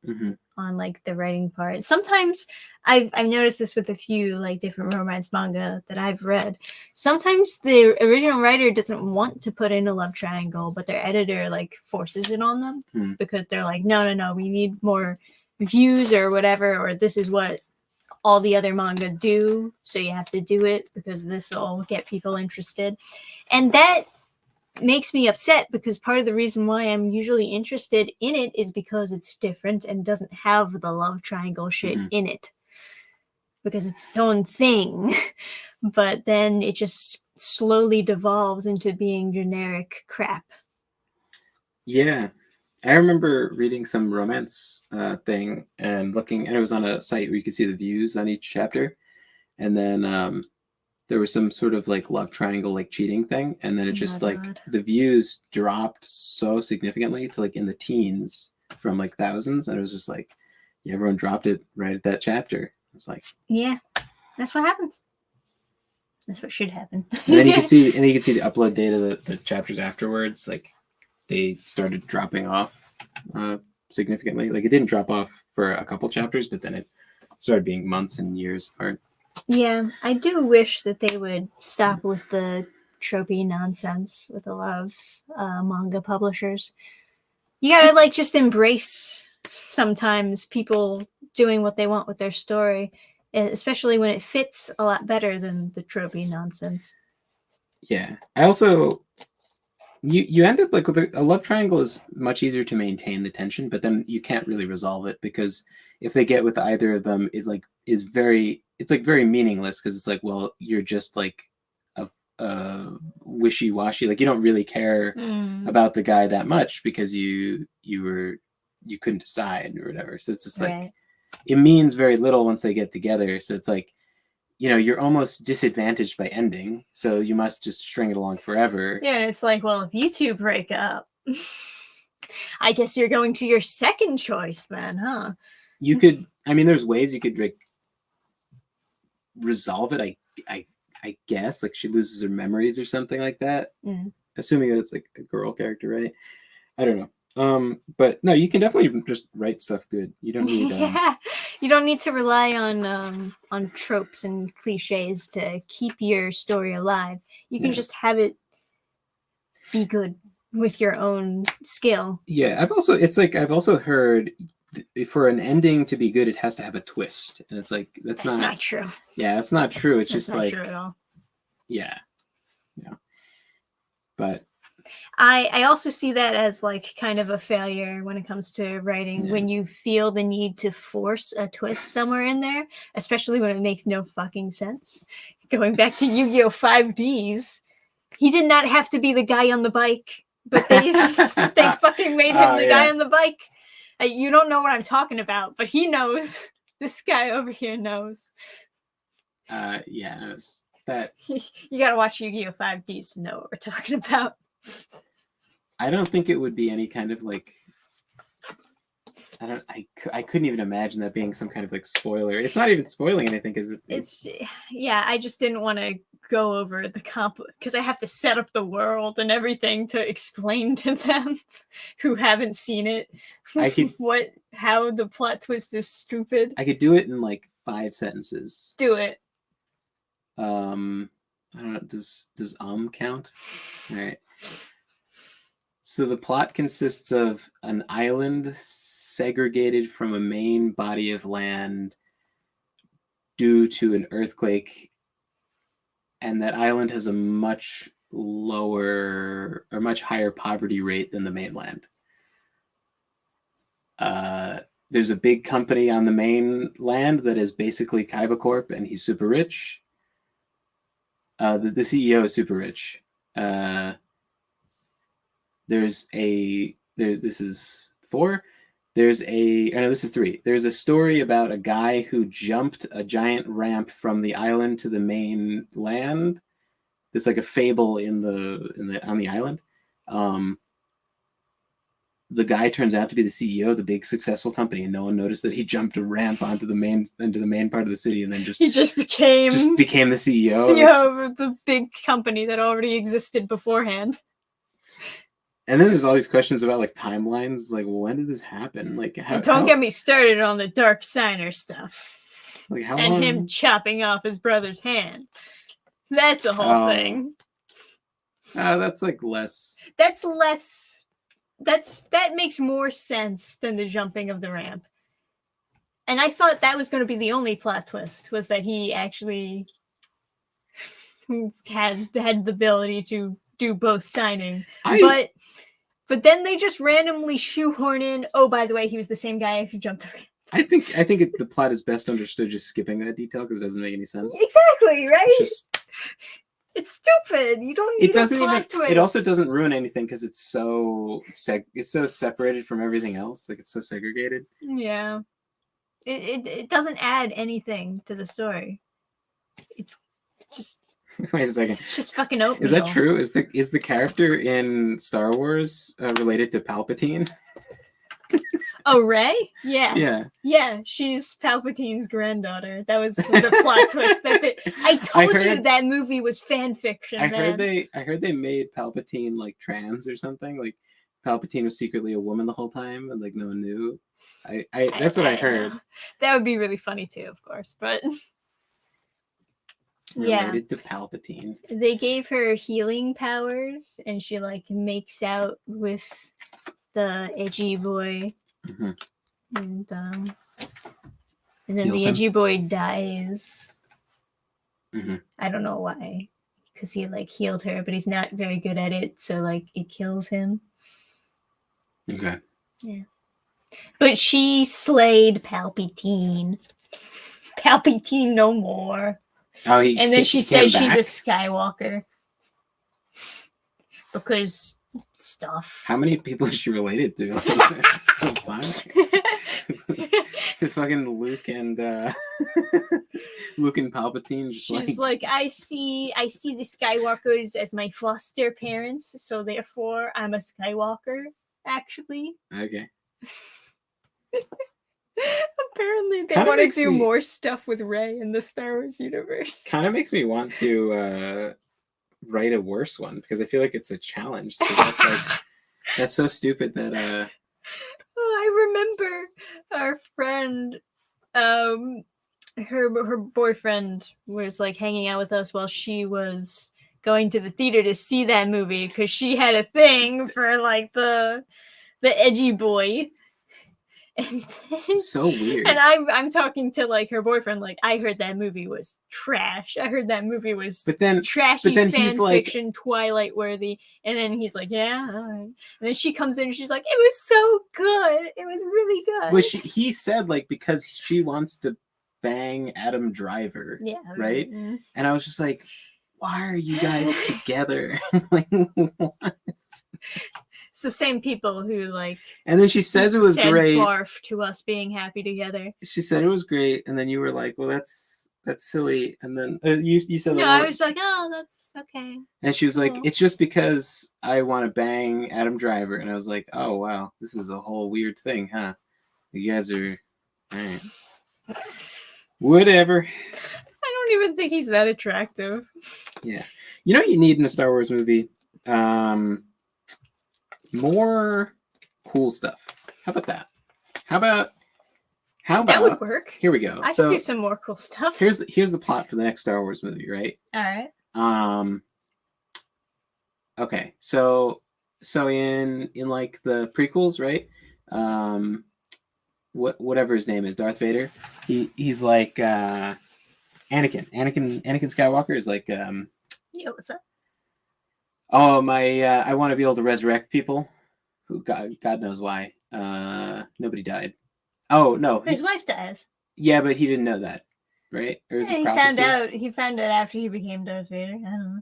on like the writing part. Sometimes I've noticed this with a few like different romance manga that I've read. Sometimes the original writer doesn't want to put in a love triangle, but their editor like forces it on them because they're like, no, we need more views or whatever, or this is what all the other manga do, so you have to do it because this will get people interested. And that makes me upset because part of the reason why I'm usually interested in it is because it's different and doesn't have the love triangle shit in it because it's its own thing. But then it just slowly devolves into being generic crap. Yeah. I remember reading some romance thing and looking, and it was on a site where you could see the views on each chapter. And then there was some sort of like love triangle, like cheating thing. And then it just the views dropped so significantly to like in the teens from like thousands. And it was just like, yeah, everyone dropped it right at that chapter. It was like, yeah, that's what happens. That's what should happen. And then you could see the upload data, the chapters afterwards, like they started dropping off significantly. Like it didn't drop off for a couple chapters, but then it started being months and years apart. Yeah, I do wish that they would stop with the tropey nonsense with a lot of manga publishers. You gotta like just embrace sometimes people doing what they want with their story, especially when it fits a lot better than the tropey nonsense. Yeah. I also you end up like with a love triangle is much easier to maintain the tension, but then you can't really resolve it because if they get with either of them, it like is very it's like very meaningless because it's like, well, you're just like a wishy-washy, like you don't really care about the guy that much because you couldn't decide or whatever. So it's just like Right. it means very little once they get together. So it's like, you're almost disadvantaged by ending, so you must just string it along forever. Yeah, and it's like, well, if you two break up, I guess you're going to your second choice then, huh? You could, I mean, there's ways you could like resolve it. I guess like she loses her memories or something like that. Assuming that it's like a girl character, right? I don't know. But no, you can definitely just write stuff good. You don't need. Yeah, you don't need to rely on tropes and cliches to keep your story alive. You can just have it be good with your own skill. Yeah, I've also heard for an ending to be good, it has to have a twist, and it's like that's not true. Yeah, that's not true. It's That's just not like true at all. yeah. But I also see that as like kind of a failure when it comes to writing, when you feel the need to force a twist somewhere in there, especially when it makes no fucking sense. Going back to Yu-Gi-Oh! 5Ds, he did not have to be the guy on the bike, but they fucking made him the guy on the bike. You don't know what I'm talking about, but he knows. This guy over here knows. Yeah, it was that. You gotta watch Yu-Gi-Oh! 5Ds to know what we're talking about. I don't think it would be any kind of like. I couldn't even imagine that being some kind of like spoiler. It's not even spoiling anything because it's yeah. I just didn't want to go over the comp because I have to set up the world and everything to explain to them who haven't seen it how the plot twist is stupid. I could do it in like 5 sentences. Do it. I don't know. Does count? All right. So the plot consists of an island segregated from a main body of land due to an earthquake, and that island has a much lower or much higher poverty rate than the mainland. There's a big company on the mainland that is basically Kaiba Corp, and he's super rich. The CEO is super rich. This is 4. This is 3. There's a story about a guy who jumped a giant ramp from the island to the main land. It's like a fable on the island. The guy turns out to be the CEO of the big successful company, and no one noticed that he jumped a ramp into the main part of the city, and then he just became the CEO of the big company that already existed beforehand. And then there's all these questions about like timelines, like, well, when did this happen? Like, don't get me started on the Dark Signer stuff. Like him chopping off his brother's hand. That's a whole thing. That's like less. That makes more sense than the jumping of the ramp. And I thought that was going to be the only plot twist, was that he actually had the ability to do both signing. But then they just randomly shoehorn in, oh, by the way, he was the same guy who jumped the ramp. I think the plot is best understood just skipping that detail because it doesn't make any sense. Exactly, right? It's stupid. You don't need a plot twist. It also doesn't ruin anything because it's so separated from everything else. Like, it's so segregated. Yeah. It doesn't add anything to the story. It's just... Wait a second. It's just fucking oatmeal. Is that true? Is the character in Star Wars related to Palpatine? Oh, Rey? Yeah. Yeah. Yeah, she's Palpatine's granddaughter. That was the plot twist. I told you that movie was fan fiction. I heard they made Palpatine like trans or something. Like Palpatine was secretly a woman the whole time, and like no one knew. That's what I heard. That would be really funny too, of course, but Yeah. related to Palpatine. They gave her healing powers, and she like makes out with the edgy boy, hmm and then Heals the him. edgy boy dies. hmm I don't know why, because he like healed her, but he's not very good at it, so like it kills him. Okay. Yeah. But she slayed Palpatine. Palpatine no more. Oh, he And then she he came says she's a back? Skywalker. Because stuff. How many people is she related to? Oh, fuck. Fucking Luke and Luke and Palpatine just She's like, I see the Skywalkers as my foster parents, so therefore I'm a Skywalker, actually. Okay. Apparently they Kinda want to makes do me- more stuff with Rey in the Star Wars universe. Kind of makes me want to write a worse one because I feel like it's a challenge. So that's like that's so stupid that I remember our friend, her boyfriend was like hanging out with us while she was going to the theater to see that movie because she had a thing for like the edgy boy. And so weird. And I'm talking to like her boyfriend, like I heard that movie was trash. I heard that movie was trashy fan he's like, fiction, Twilight worthy. And then he's like, yeah, all right. And then she comes in and she's like, it was so good. It was really good. well, he said like because she wants to bang Adam Driver, yeah, right? Mm-hmm. And I was just like, why are you guys together? Like, what? It's the same people who like. And then she says it was great. Barf to us being happy together. She said it was great, and then you were like, "Well, that's silly." And then you said, "No, I was like, oh, that's okay." And she was like, "It's just because I want to bang Adam Driver," and I was like, "Oh wow, this is a whole weird thing, huh? You guys are all right, whatever." I don't even think he's that attractive. Yeah, you know what you need in a Star Wars movie? More cool stuff. How about that? How about that would work? Here we go. I could do some more cool stuff. Here's the plot for the next Star Wars movie, right? All right. Okay, so in like the prequels, right? Whatever his name is, Darth Vader. He's like Anakin Skywalker is like Yeah, what's up? Oh my! I want to be able to resurrect people. Who God knows why. Nobody died. Oh no, his wife dies. Yeah, but he didn't know that, right? Or is it he found out. He found out after he became Darth Vader. I don't know.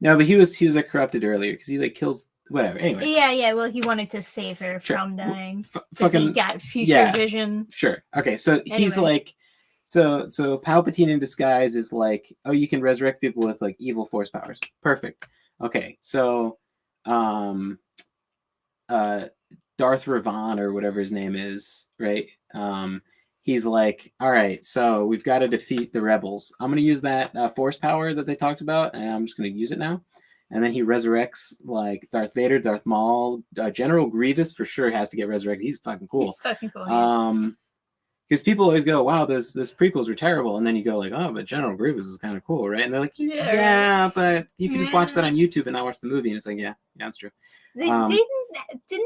No, but he was like corrupted earlier because he like kills whatever. Anyway. Yeah. Well, he wanted to save her from dying. Fucking he got future vision. Sure. Okay, so he's like. So Palpatine in disguise is like, oh, you can resurrect people with like evil force powers. Perfect. Okay, so Darth Revan or whatever his name is, right? He's like, all right, so we've got to defeat the rebels. I'm gonna use that force power that they talked about, and I'm just gonna use it now. And then he resurrects like Darth Vader, Darth Maul, General Grievous for sure has to get resurrected. He's fucking cool. He's fucking cool. Yeah. Because people always go, wow, those prequels were terrible. And then you go like, oh, but General Grievous is kind of cool, right? And they're like, yeah, but you can just watch that on YouTube and not watch the movie. And it's like, yeah, that's true. Didn't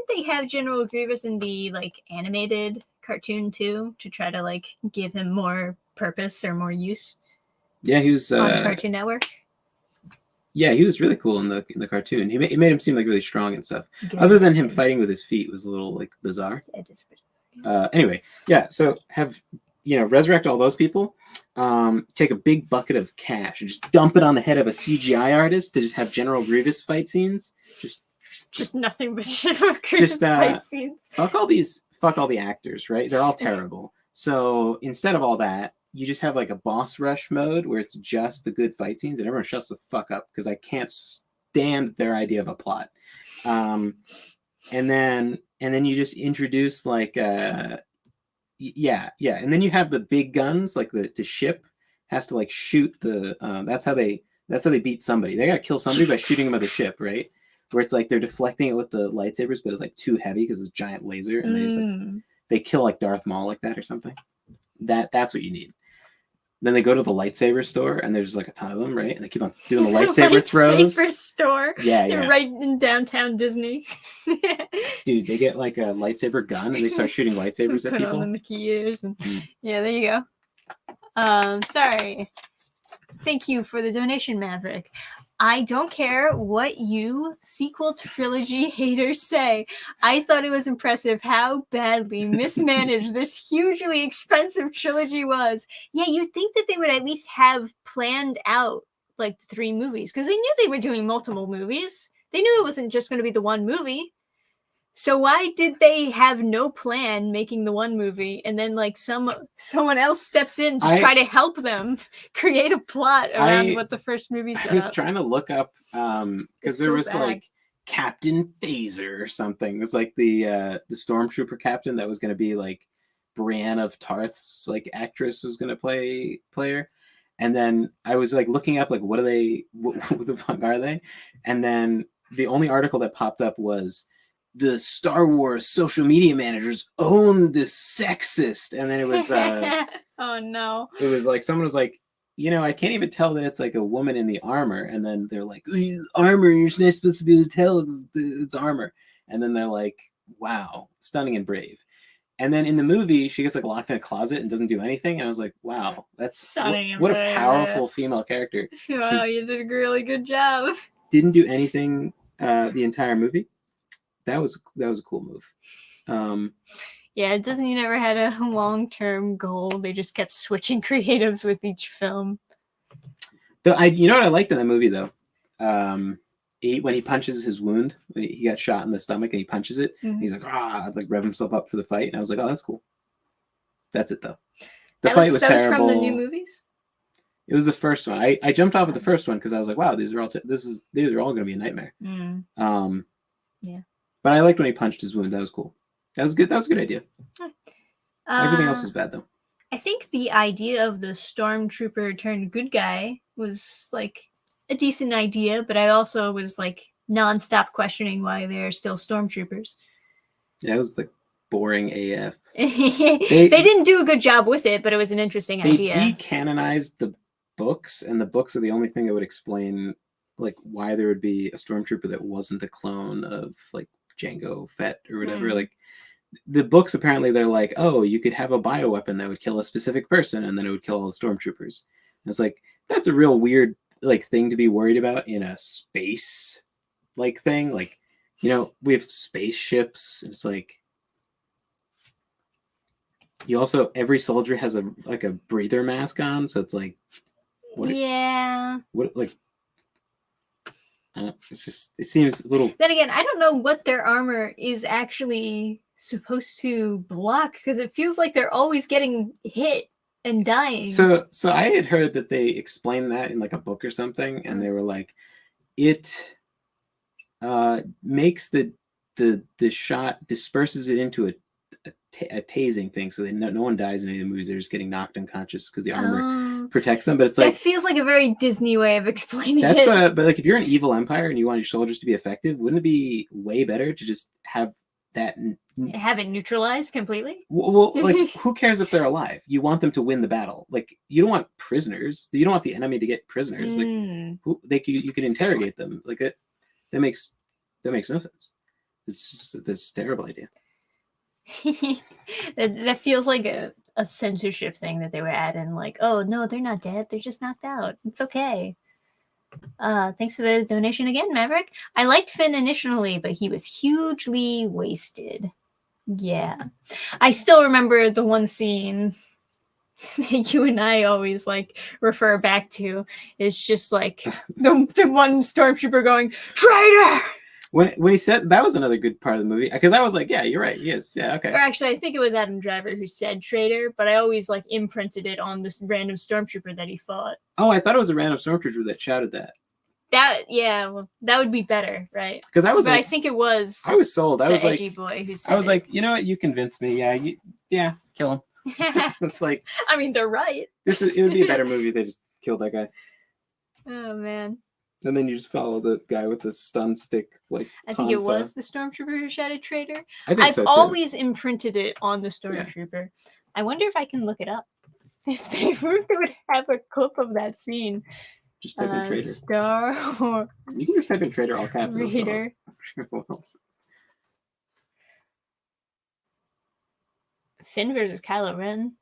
they have General Grievous in the like animated cartoon too to try to like give him more purpose or more use? Yeah, he was on Cartoon Network. Yeah, he was really cool in the cartoon. He made him seem like really strong and stuff. Good. Other than him fighting with his feet was a little like bizarre. It is pretty. Anyway, yeah, so resurrect all those people, take a big bucket of cash and just dump it on the head of a CGI artist to just have General Grievous fight scenes. Just nothing but General Grievous fight scenes. Fuck all the actors, right? They're all terrible. So instead of all that, you just have like a boss rush mode where it's just the good fight scenes and everyone shuts the fuck up because I can't stand their idea of a plot. And then you just introduce like and then you have the big guns, like the ship has to like shoot the that's how they beat somebody. They gotta kill somebody by shooting them at the ship, right? Where it's like they're deflecting it with the lightsabers, but it's like too heavy because it's a giant laser, and they just like they kill like Darth Maul like that or something. That's what you need. Then they go to the lightsaber store, and there's like a ton of them, right? And they keep on doing the lightsaber throws. Lightsaber store. Yeah. Right in downtown Disney. Dude, they get like a lightsaber gun, and they start shooting lightsabers at Put people. on the Mickey ears. And... Yeah, there you go. Sorry. Thank you for the donation, Maverick. I don't care what you sequel trilogy haters say. I thought it was impressive how badly mismanaged this hugely expensive trilogy was. Yeah, you'd think that they would at least have planned out like the 3 movies, because they knew they were doing multiple movies. They knew it wasn't just going to be the one movie. So why did they have no plan making the one movie, and then like someone else steps in to try to help them create a plot around what the first movie set I was up? trying to look up because there was like Captain Phaser or something. It was like the stormtrooper captain that was going to be like Brienne of Tarth's like actress was going to play her. And then I was like looking up like what the fuck are they? And then the only article that popped up was the Star Wars social media managers own this sexist. And then it was oh no. It was like someone was like, I can't even tell that it's like a woman in the armor. And then they're like, armor, you're not supposed to be able to tell it's armor. And then they're like, wow, stunning and brave. And then in the movie, she gets like locked in a closet and doesn't do anything. And I was like, wow, that's stunning. What a powerful female character. Wow, you did a really good job. Didn't do anything the entire movie. That was a cool move. Yeah, Disney never had a long-term goal. They just kept switching creatives with each film. You know what I liked in that movie though? When he punches his wound, when he got shot in the stomach and he punches it, he's like, like rev himself up for the fight. And I was like, oh, that's cool. That's it though. The fight was terrible. From the new movies? It was the first one. I jumped off at the first one because I was like, wow, these are all going to be a nightmare. Yeah. But I liked when he punched his wound. That was cool. That was good. That was a good idea. Everything else was bad though. I think the idea of the stormtrooper turned good guy was like a decent idea, but I also was like nonstop questioning why they're still stormtroopers. Yeah, it was like boring AF. They didn't do a good job with it, but it was an interesting idea. They decanonized the books, and the books are the only thing that would explain like why there would be a stormtrooper that wasn't a clone of like Jango Fett or whatever. Like the books, apparently they're like, oh, you could have a bioweapon that would kill a specific person and then it would kill all the stormtroopers. And it's like, that's a real weird like thing to be worried about in a space like thing. Like, we have spaceships. It's like every soldier has a breather mask on, so it's like it seems a little. Then again, I don't know what their armor is actually supposed to block, because it feels like they're always getting hit and dying. So I had heard that they explained that in like a book or something, and they were like, it makes the shot, disperses it into a tasing thing, so no one dies in any of the movies. They're just getting knocked unconscious because the armor protects them. But it's like, that feels like a very Disney way of explaining it. But like if you're an evil empire and you want your soldiers to be effective, wouldn't it be way better to just have it neutralized completely? Well, like who cares if they're alive? You want them to win the battle. Like you don't want prisoners. You don't want the enemy to get prisoners. Like you can interrogate them. Like that makes no sense. It's a terrible idea. that feels like a censorship thing that they were adding. Like, oh no, they're not dead. They're just knocked out. It's okay. Thanks for the donation again, Maverick. I liked Finn initially, but he was hugely wasted. Yeah. I still remember the one scene that you and I always like refer back to. It's just like the one stormtrooper going, "Traitor!" When he said, that was another good part of the movie, because I was like, yeah, you're right, he is. Yeah, okay. Or actually, I think it was Adam Driver who said traitor, but I always like imprinted it on this random stormtrooper that he fought. Oh, I thought it was a random stormtrooper that shouted that. Well, that would be better, right? Because I think it was. I was sold. I was like, edgy boy who said I was like, you know what? You convinced me. Yeah, kill him. It's like, I mean, they're right. It would be a better movie if they just killed that guy. Oh man. And then you just follow the guy with the stun stick, like. I think it was the stormtrooper who shouted traitor. I think I've always imprinted it on the stormtrooper. Yeah. I wonder if I can look it up. If they would have a clip of that scene. Just type in traitor. Star or You can just type in traitor all caps. Raider. Finn versus Kylo Ren.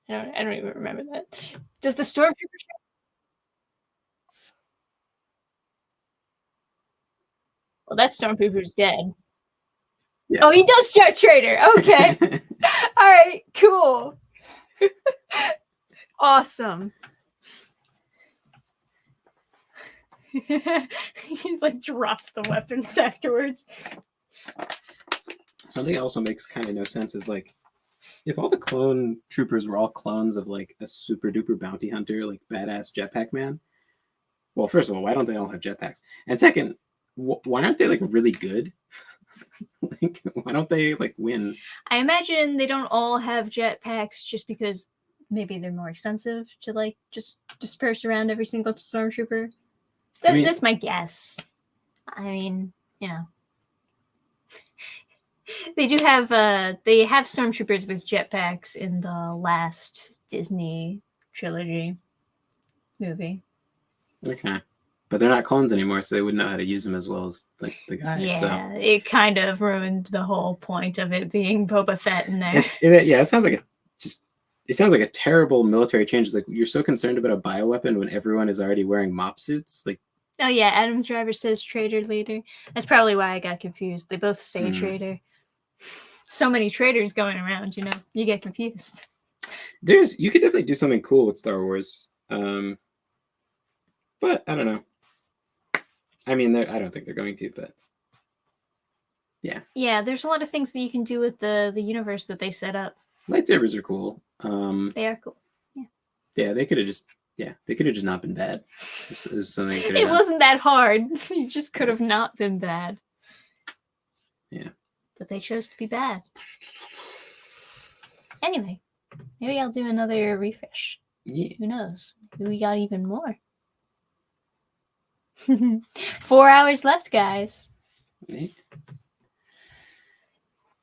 I don't even remember that. Does the stormtrooper? Well, that stormtrooper's dead. Yeah. Oh, he does start traitor. Okay. All right. Cool. Awesome. He like drops the weapons afterwards. Something also makes kind of no sense is like if all the clone troopers were all clones of like a super duper bounty hunter, like badass jetpack man. Well, first of all, why don't they all have jetpacks? And second, why aren't they like really good? Like, why don't they like win? I imagine they don't all have jetpacks just because maybe they're more expensive to like just disperse around every single stormtrooper. That's my guess. I mean, you know, they do have they have stormtroopers with jetpacks in the last Disney trilogy movie. Okay. But they're not clones anymore, so they wouldn't know how to use them as well as like the guy. Yeah, so it kind of ruined the whole point of it being Boba Fett in there. It sounds like it sounds like a terrible military change. It's like you're so concerned about a bioweapon when everyone is already wearing mop suits. Like, oh yeah, Adam Driver says traitor later. That's probably why I got confused. They both say traitor. So many traitors going around, you know, you get confused. You could definitely do something cool with Star Wars, but I don't know. I mean, I don't think they're going to, but yeah. Yeah, there's a lot of things that you can do with the universe that they set up. Lightsabers are cool. They are cool. Yeah. Yeah, they could have just not been bad. It wasn't that hard. You just could have not been bad. Yeah. But they chose to be bad. Anyway, maybe I'll do another refresh. Yeah. Who knows? Maybe we got even more. 4 hours left, guys. Yeah.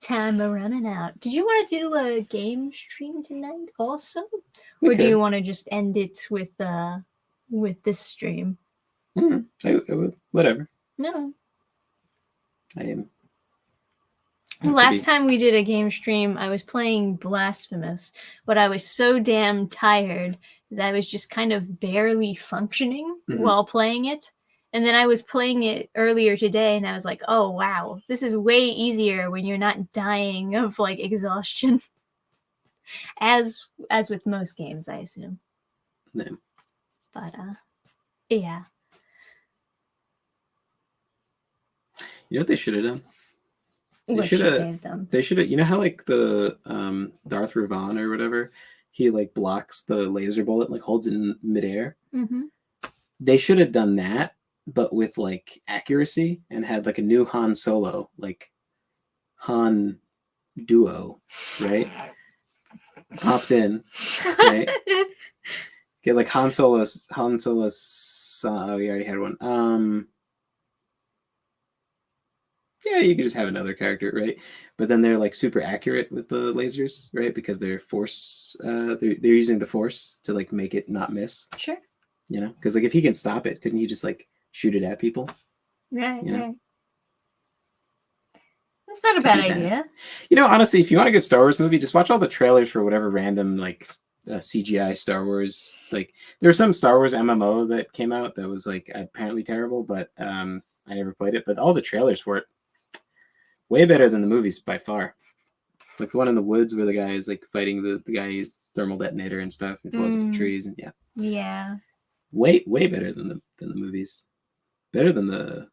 Time running out. Did you want to do a game stream tonight also? Or do you want to just end it with this stream? I would, whatever. No. I am. Last time we did a game stream, I was playing Blasphemous, but I was so damn tired that I was just kind of barely functioning while playing it. And then I was playing it earlier today, and I was like, oh, wow, this is way easier when you're not dying of, like, exhaustion. As with most games, I assume. No. But, yeah. You know what they should have done? They should have, you know how, like, the Darth Revan or whatever, he, like, blocks the laser bullet and, like, holds it in midair? Mm-hmm. They should have done that, but with like accuracy, and had like a new Han Solo, like Han Duo, right? Pops in, right? Get like Han Solo's. Oh, you already had one. Yeah, you could just have another character, right? But then they're like super accurate with the lasers, right? Because they're force. They're using the force to like make it not miss. Sure. You know, because like if he can stop it, couldn't he just like shoot it at people? Right, right. That's not a bad idea. You know, honestly, if you want a good Star Wars movie, just watch all the trailers for whatever random like CGI Star Wars. Like there was some Star Wars MMO that came out that was like apparently terrible, but I never played it. But all the trailers for it, way better than the movies by far. Like the one in the woods where the guy is like fighting the guy's thermal detonator and stuff, and blows up the trees, and yeah, way better than the movies. Better than the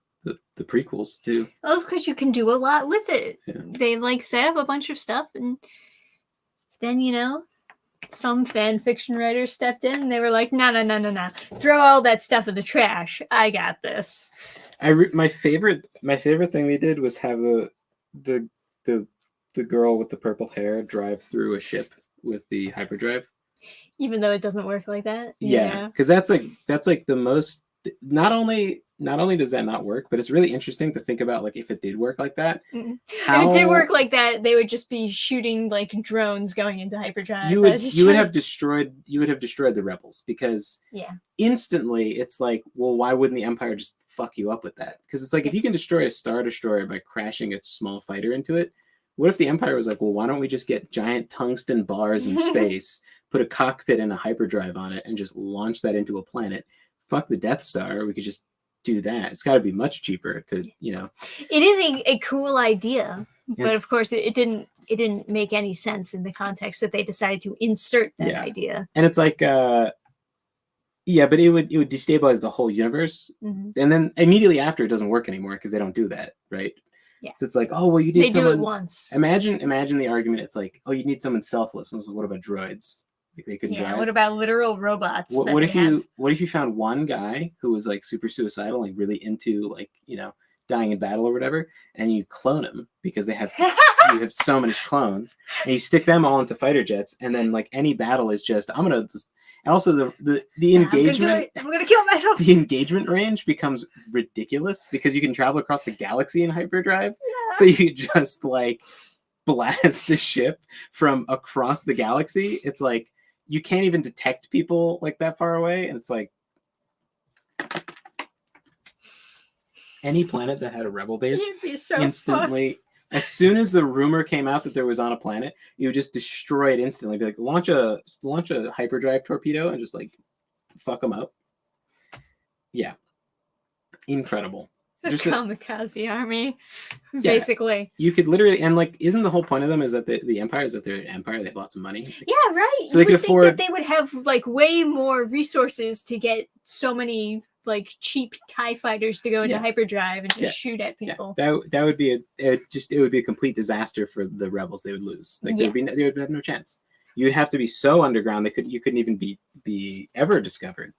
prequels too. Oh, because you can do a lot with it. Yeah. They like set up a bunch of stuff, and then you know, some fan fiction writers stepped in and they were like, no, throw all that stuff in the trash. I got this. My favorite thing they did was have the girl with the purple hair drive through a ship with the hyperdrive. Even though it doesn't work like that. Yeah, because that's like the most not only does that not work, but it's really interesting to think about, like, if it did work like that, If it did work like that, they would just be shooting like drones going into hyperdrive. you would have destroyed the rebels, because yeah, instantly it's like, well, why wouldn't the Empire just fuck you up with that? Because it's like, if you can destroy a Star Destroyer by crashing a small fighter into it, what if the Empire was like, well, why don't we just get giant tungsten bars in space, put a cockpit and a hyperdrive on it, and just launch that into a planet? Fuck the Death Star, we could just do that. It's got to be much cheaper to, you know. It is a cool idea, but of course it didn't make any sense in the context that they decided to insert that idea. And it's like, yeah, but it would destabilize the whole universe, and then immediately after it doesn't work anymore because they don't do that, right? Yeah. So it's like, oh well, you need someone. They do it once. Imagine the argument. It's like, oh, you need someone selfless. And so what about droids? Like, they couldn't drive. What about literal robots? What if you found one guy who was like super suicidal, like really into, like, you know, dying in battle or whatever, and you clone him because they have you have so many clones, and you stick them all into fighter jets, and then like any battle is just, I'm gonna just. And also the engagement. I'm gonna kill myself. The engagement range becomes ridiculous because you can travel across the galaxy in hyperdrive. Yeah. So you just like blast the ship from across the galaxy. It's like you can't even detect people like that far away, and it's like any planet that had a rebel base so instantly. Fun. As soon as the rumor came out that there was on a planet, you would just destroy it instantly. Be like, launch a hyperdrive torpedo and just like fuck them up. Yeah, incredible. The just kamikaze army, basically. You could literally, and like, isn't the whole point of them is that the Empire is that they're an empire? They have lots of money. Like, yeah, right. So they could afford. Think that they would have like way more resources to get so many like cheap TIE fighters to go into hyperdrive and just shoot at people. Yeah. That would be it would be a complete disaster for the rebels. They would lose. Like they would have no chance. You would have to be so underground you couldn't even be ever discovered.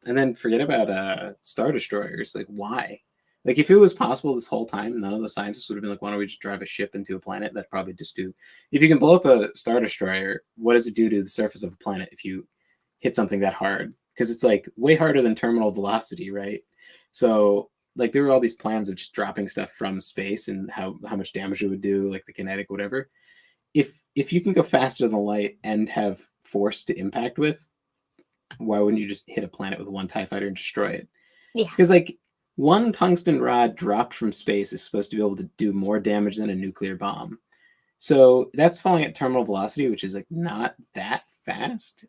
And then forget about Star Destroyers. Like, why? Like, if it was possible this whole time, none of the scientists would have been like, why don't we just drive a ship into a planet? That'd probably just do. If you can blow up a Star Destroyer, what does it do to the surface of a planet if you hit something that hard? Because it's like way harder than terminal velocity, right? So like there were all these plans of just dropping stuff from space and how much damage it would do, like the kinetic, whatever. If you can go faster than light and have force to impact with, why wouldn't you just hit a planet with one TIE fighter and destroy it? Yeah. Because like one tungsten rod dropped from space is supposed to be able to do more damage than a nuclear bomb. So that's falling at terminal velocity, which is like not that fast.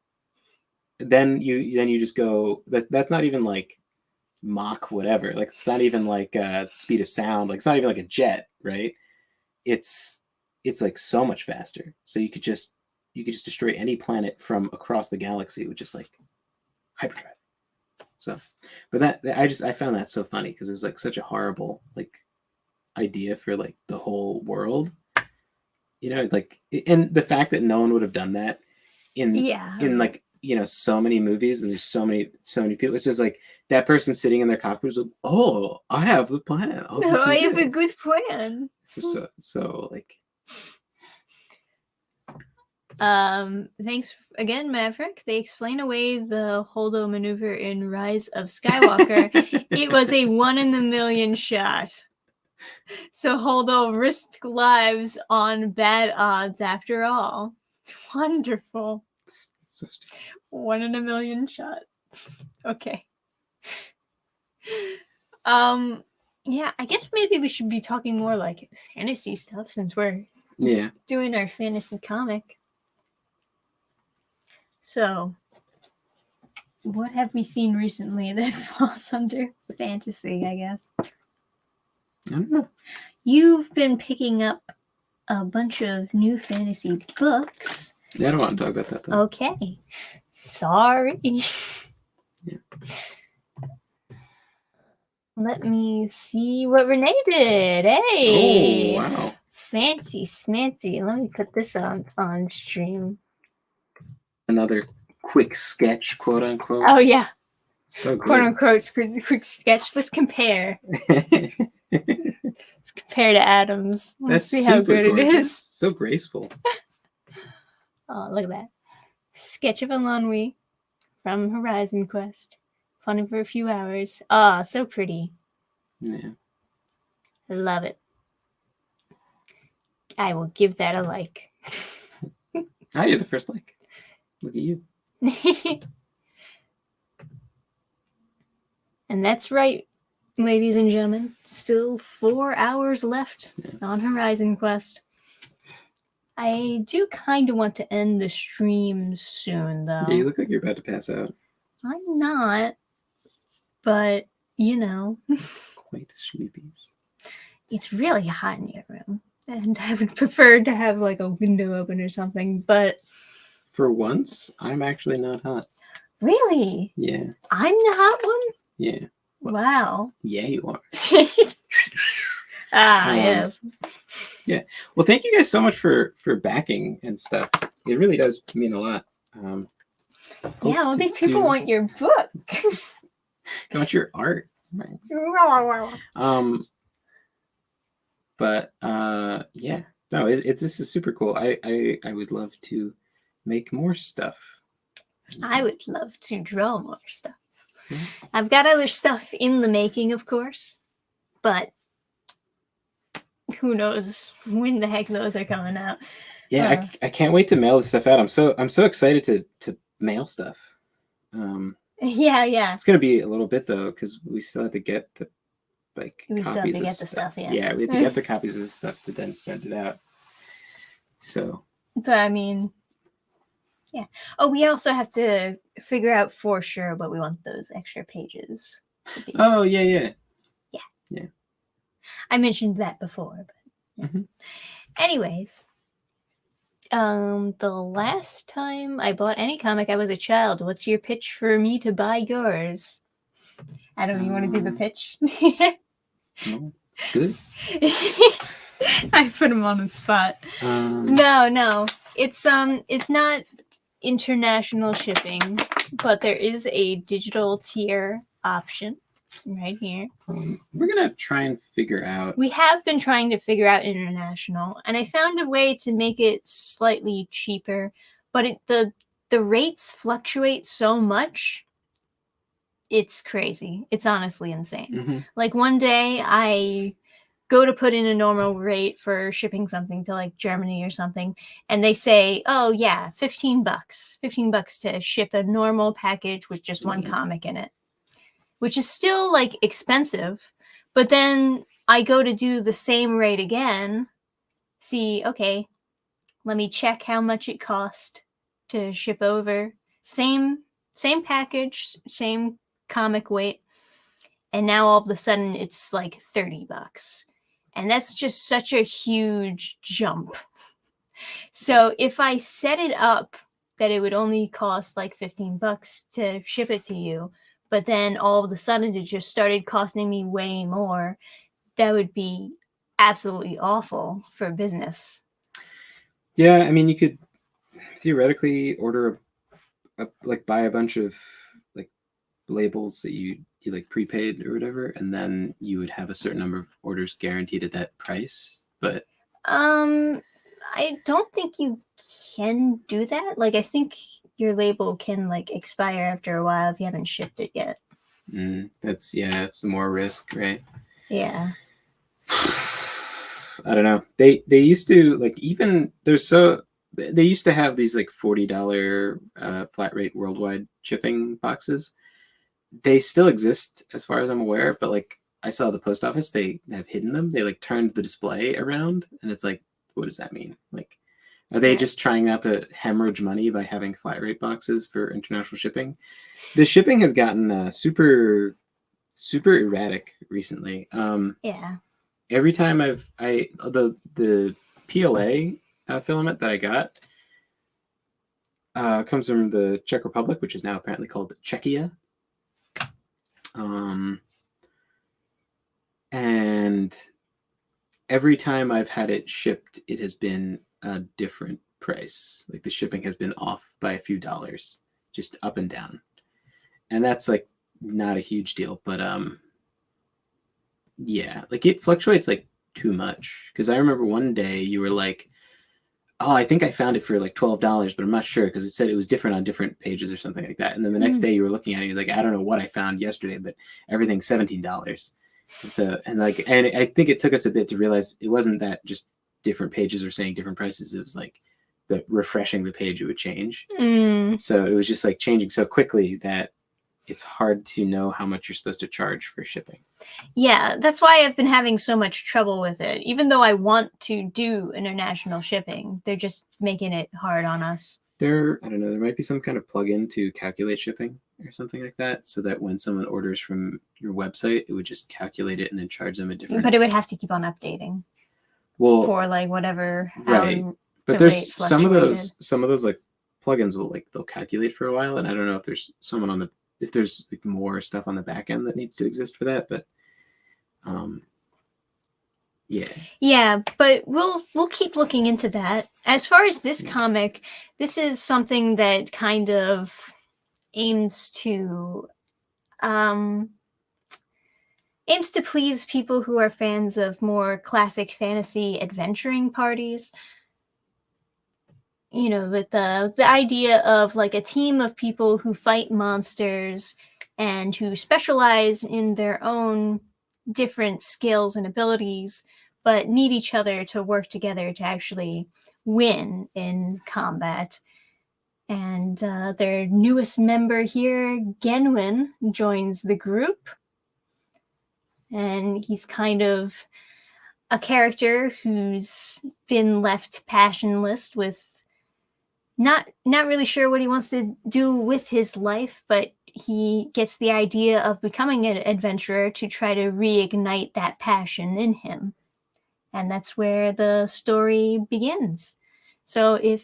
Then you just go, that's not even like Mach whatever, like it's not even like speed of sound, like it's not even like a jet, right? It's like so much faster. So you could just destroy any planet from across the galaxy with just like hyperdrive. So, but I found that so funny because it was like such a horrible like idea for like the whole world, you know, like, and the fact that no one would have done that in like, you know, so many movies and there's so many people. It's just like that person sitting in their cockpit is like, oh, I have the plan. I have a good plan. It's just so like. Thanks again, Maverick. They explain away the holdo maneuver in Rise of Skywalker. It was a 1 in a million shot. So holdo risked lives on bad odds after all. Wonderful. So stupid. 1 in a million shot. Okay. Yeah, I guess maybe we should be talking more like fantasy stuff since we're doing our fantasy comic. So, what have we seen recently that falls under fantasy, I guess? I don't know. You've been picking up a bunch of new fantasy books. Yeah, I don't want to talk about that though. Okay. Sorry. Yeah. Let me see what Renee did. Hey. Oh, wow. Fancy smancy. Let me put this on stream. Another quick sketch, quote unquote. Oh, yeah. So good. Quote unquote, quick sketch. Let's compare. Let's compare to Adams. Let's see how good gorgeous. It is. So graceful. Oh, look at that. Sketch of a Lanwi from Horizon Quest. Funny for a few hours. Ah, so pretty. Yeah. I love it. I will give that a like. Ah, you're the first like. Look at you. And that's right, ladies and gentlemen. Still 4 hours left on Horizon Quest. I do kind of want to end the stream soon, though. Yeah, you look like you're about to pass out. I'm not, but you know. Quite sleepies. It's really hot in your room, and I would prefer to have like a window open or something, but For once, I'm actually not hot. really? Yeah. I'm the hot one? Yeah. Wow. Yeah, you are. Yes. Yeah. Well, thank you guys so much for backing and stuff. It really does mean a lot. Yeah, well, these people want your book. They want your art. Right. But yeah. No, this is super cool. I would love to make more stuff. I would love to draw more stuff. Yeah. I've got other stuff in the making, of course, but who knows when the heck those are coming out. Yeah, I can't wait to mail this stuff out. I'm so excited to mail stuff. Yeah. It's gonna be a little bit though, because we still have to get the copies of stuff. Yeah, we have to get the copies of this stuff to then send it out. So. But I mean, yeah. Oh, we also have to figure out for sure what we want those extra pages to be. Oh yeah. I mentioned that before, but yeah. Mm-hmm. Anyways, the last time I bought any comic, I was a child. What's your pitch for me to buy yours? I don't know. You want to do the pitch? No, it's good. I put him on the spot. No. It's not international shipping, but there is a digital tier option right here. We're gonna try and figure out. We have been trying to figure out international, and I found a way to make it slightly cheaper, but the rates fluctuate so much. It's crazy. It's honestly insane. Mm-hmm. Like one day I go to put in a normal rate for shipping something to like Germany or something, and they say, oh yeah, $15 to ship a normal package with just one comic in it, which is still like expensive. But then I go to do the same rate again, see, okay, let me check how much it cost to ship over, same package, same comic weight, and now all of a sudden it's like $30. And that's just such a huge jump. So if I set it up that it would only cost like $15 to ship it to you, but then all of a sudden it just started costing me way more, that would be absolutely awful for business. Yeah, I mean, you could theoretically order buy a bunch of like labels that you like prepaid or whatever, and then you would have a certain number of orders guaranteed at that price. But I don't think you can do that. Like, I think your label can like expire after a while if you haven't shipped it yet. It's more risk, right? Yeah. I don't know. They used to like they used to have these like $40 flat rate worldwide shipping boxes. They still exist as far as I'm aware, but like I saw the post office, they have hidden them. They like turned the display around, and it's like, what does that mean? Like, are they just trying not to hemorrhage money by having flat rate boxes for international shipping? The shipping has gotten super erratic recently. Yeah. Every time the PLA filament that I got comes from the Czech Republic, which is now apparently called Czechia. And every time I've had it shipped, it has been a different price. Like the shipping has been off by a few dollars, just up and down. And that's like not a huge deal, but yeah, like it fluctuates like too much. Because I remember one day you were like, oh, I think I found it for like $12, but I'm not sure because it said it was different on different pages or something like that. And then the next day you were looking at it, and you're like, I don't know what I found yesterday, but everything's $17. And I think it took us a bit to realize it wasn't that just different pages were saying different prices. It was like the refreshing the page, it would change. So it was just like changing so quickly that it's hard to know how much you're supposed to charge for shipping. Yeah, that's why I've been having so much trouble with it. Even though I want to do international shipping, they're just making it hard on us. I don't know, there might be some kind of plugin to calculate shipping or something like that, so that when someone orders from your website, it would just calculate it and then charge them a different. But it would have to keep on updating. Well, for like whatever. Right. But there's some of those like plugins they'll calculate for a while, and I don't know if there's if there's like more stuff on the back end that needs to exist for that, but yeah, but we'll keep looking into that. As far as this comic, this is something that kind of aims to please people who are fans of more classic fantasy adventuring parties. You know, with the idea of like a team of people who fight monsters and who specialize in their own different skills and abilities, but need each other to work together to actually win in combat. And their newest member here, Genwin, joins the group. And he's kind of a character who's been left passionless with not really sure what he wants to do with his life, but he gets the idea of becoming an adventurer to try to reignite that passion in him. And that's where the story begins. So if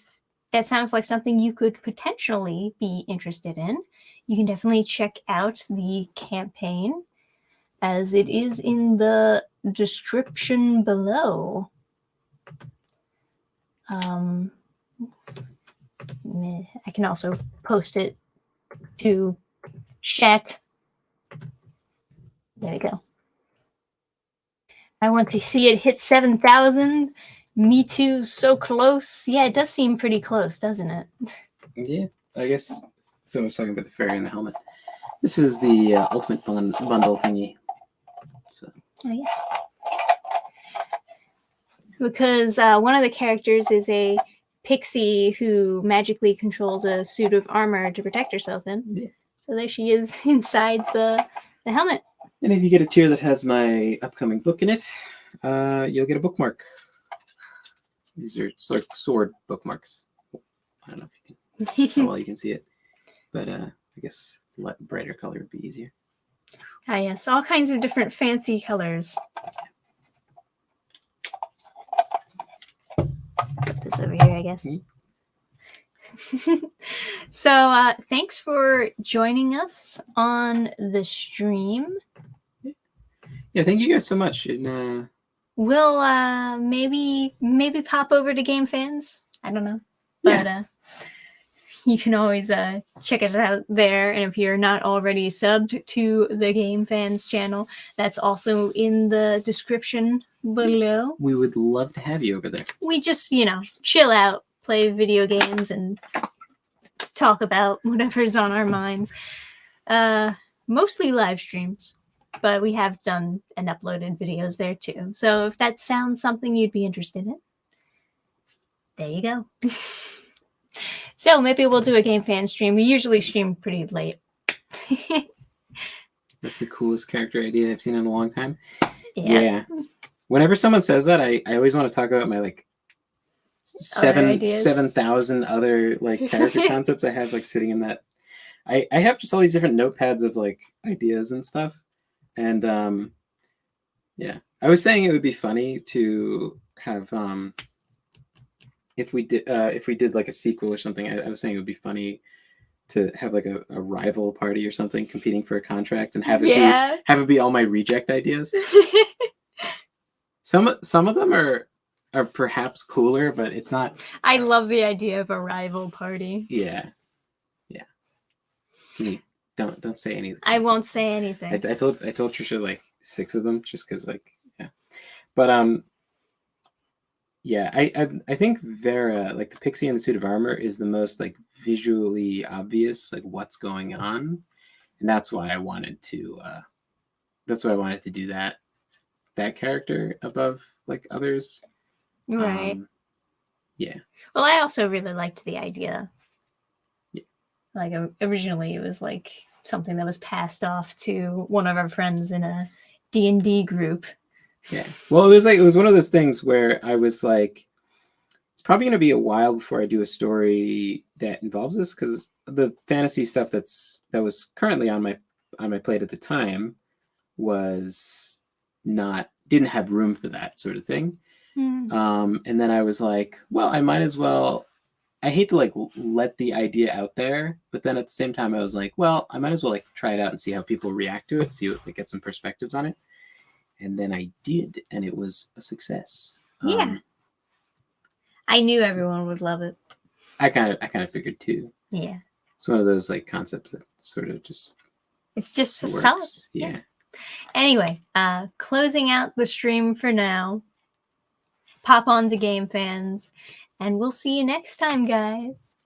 that sounds like something you could potentially be interested in, you can definitely check out the campaign, as it is in the description below. I can also post it to chat. There we go. I want to see it hit 7,000. Me too, so close. Yeah, it does seem pretty close, doesn't it? Yeah, I guess. So I was talking about the fairy and the helmet. This is the ultimate bundle thingy. So. Oh, yeah. Because one of the characters is a pixie who magically controls a suit of armor to protect herself in. Yeah. So there she is inside the helmet. And if you get a tier that has my upcoming book in it, you'll get a bookmark. These are sort of sword bookmarks. I don't know if you can, how well you can see it, but I guess brighter color would be easier. Ah, yes, all kinds of different fancy colors. Put this over here, I guess. So thanks for joining us on the stream. Yeah, thank you guys so much. And we'll maybe pop over to Game Fans. I don't know, but you can always check us out there. And if you're not already subbed to the Game Fans channel, that's also in the description below. We would love to have you over there. We just, chill out, play video games, and talk about whatever's on our minds. Mostly live streams, but we have done and uploaded videos there too. So if that sounds something you'd be interested in, there you go. So maybe we'll do a Game Fan stream. We usually stream pretty late. That's the coolest character idea I've seen in a long time. Yeah. Whenever someone says that, I always want to talk about my 7,000 other character concepts I have sitting in that. I have just all these different notepads of ideas and stuff. And yeah, I was saying it would be funny to have if we did a sequel or something. I was saying it would be funny to have a rival party or something competing for a contract and have it be all my reject ideas. Some of them are perhaps cooler, but it's not. I love the idea of a rival party. Yeah. Don't say anything. I won't say anything. I told Trisha 6 of them just because yeah. But Yeah, I think Vera, like the pixie in the suit of armor, is the most like visually obvious, like what's going on, and that's why I wanted to. That's why I wanted to do that character above like others. Right. Yeah. Well, I also really liked the idea. Yeah. Like originally, it was like something that was passed off to one of our friends in a D&D group. Yeah. Well, it was one of those things where I was like, it's probably going to be a while before I do a story that involves this because the fantasy stuff that was currently on my plate at the time was not didn't have room for that sort of thing. And then I was like, well, I might as well. I hate to like let the idea out there, but then at the same time, I was like, well, I might as well like try it out and see how people react to it, see what, like, get some perspectives on it. And then I did, and it was a success. Yeah. I knew everyone would love it. I kind of figured too. Yeah. It's one of those like concepts that sort of just it's just works. solid. Yeah. Anyway, closing out the stream for now. Pop on to Game Fans, and we'll see you next time, guys.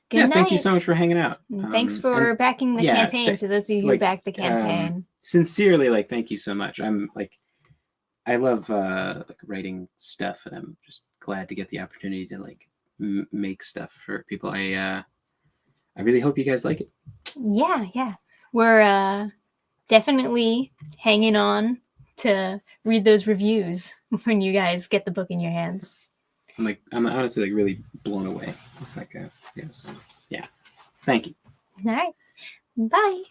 Good night. Thank you so much for hanging out. Thanks for backing the campaign. To those of you who backed the campaign, sincerely, like, thank you so much. I'm like, I love like writing stuff, and I'm just glad to get the opportunity to like make stuff for people. I really hope you guys like it. Yeah. We're definitely hanging on to read those reviews when you guys get the book in your hands. I'm honestly like really blown away. It's like yeah. Thank you. All right. Bye.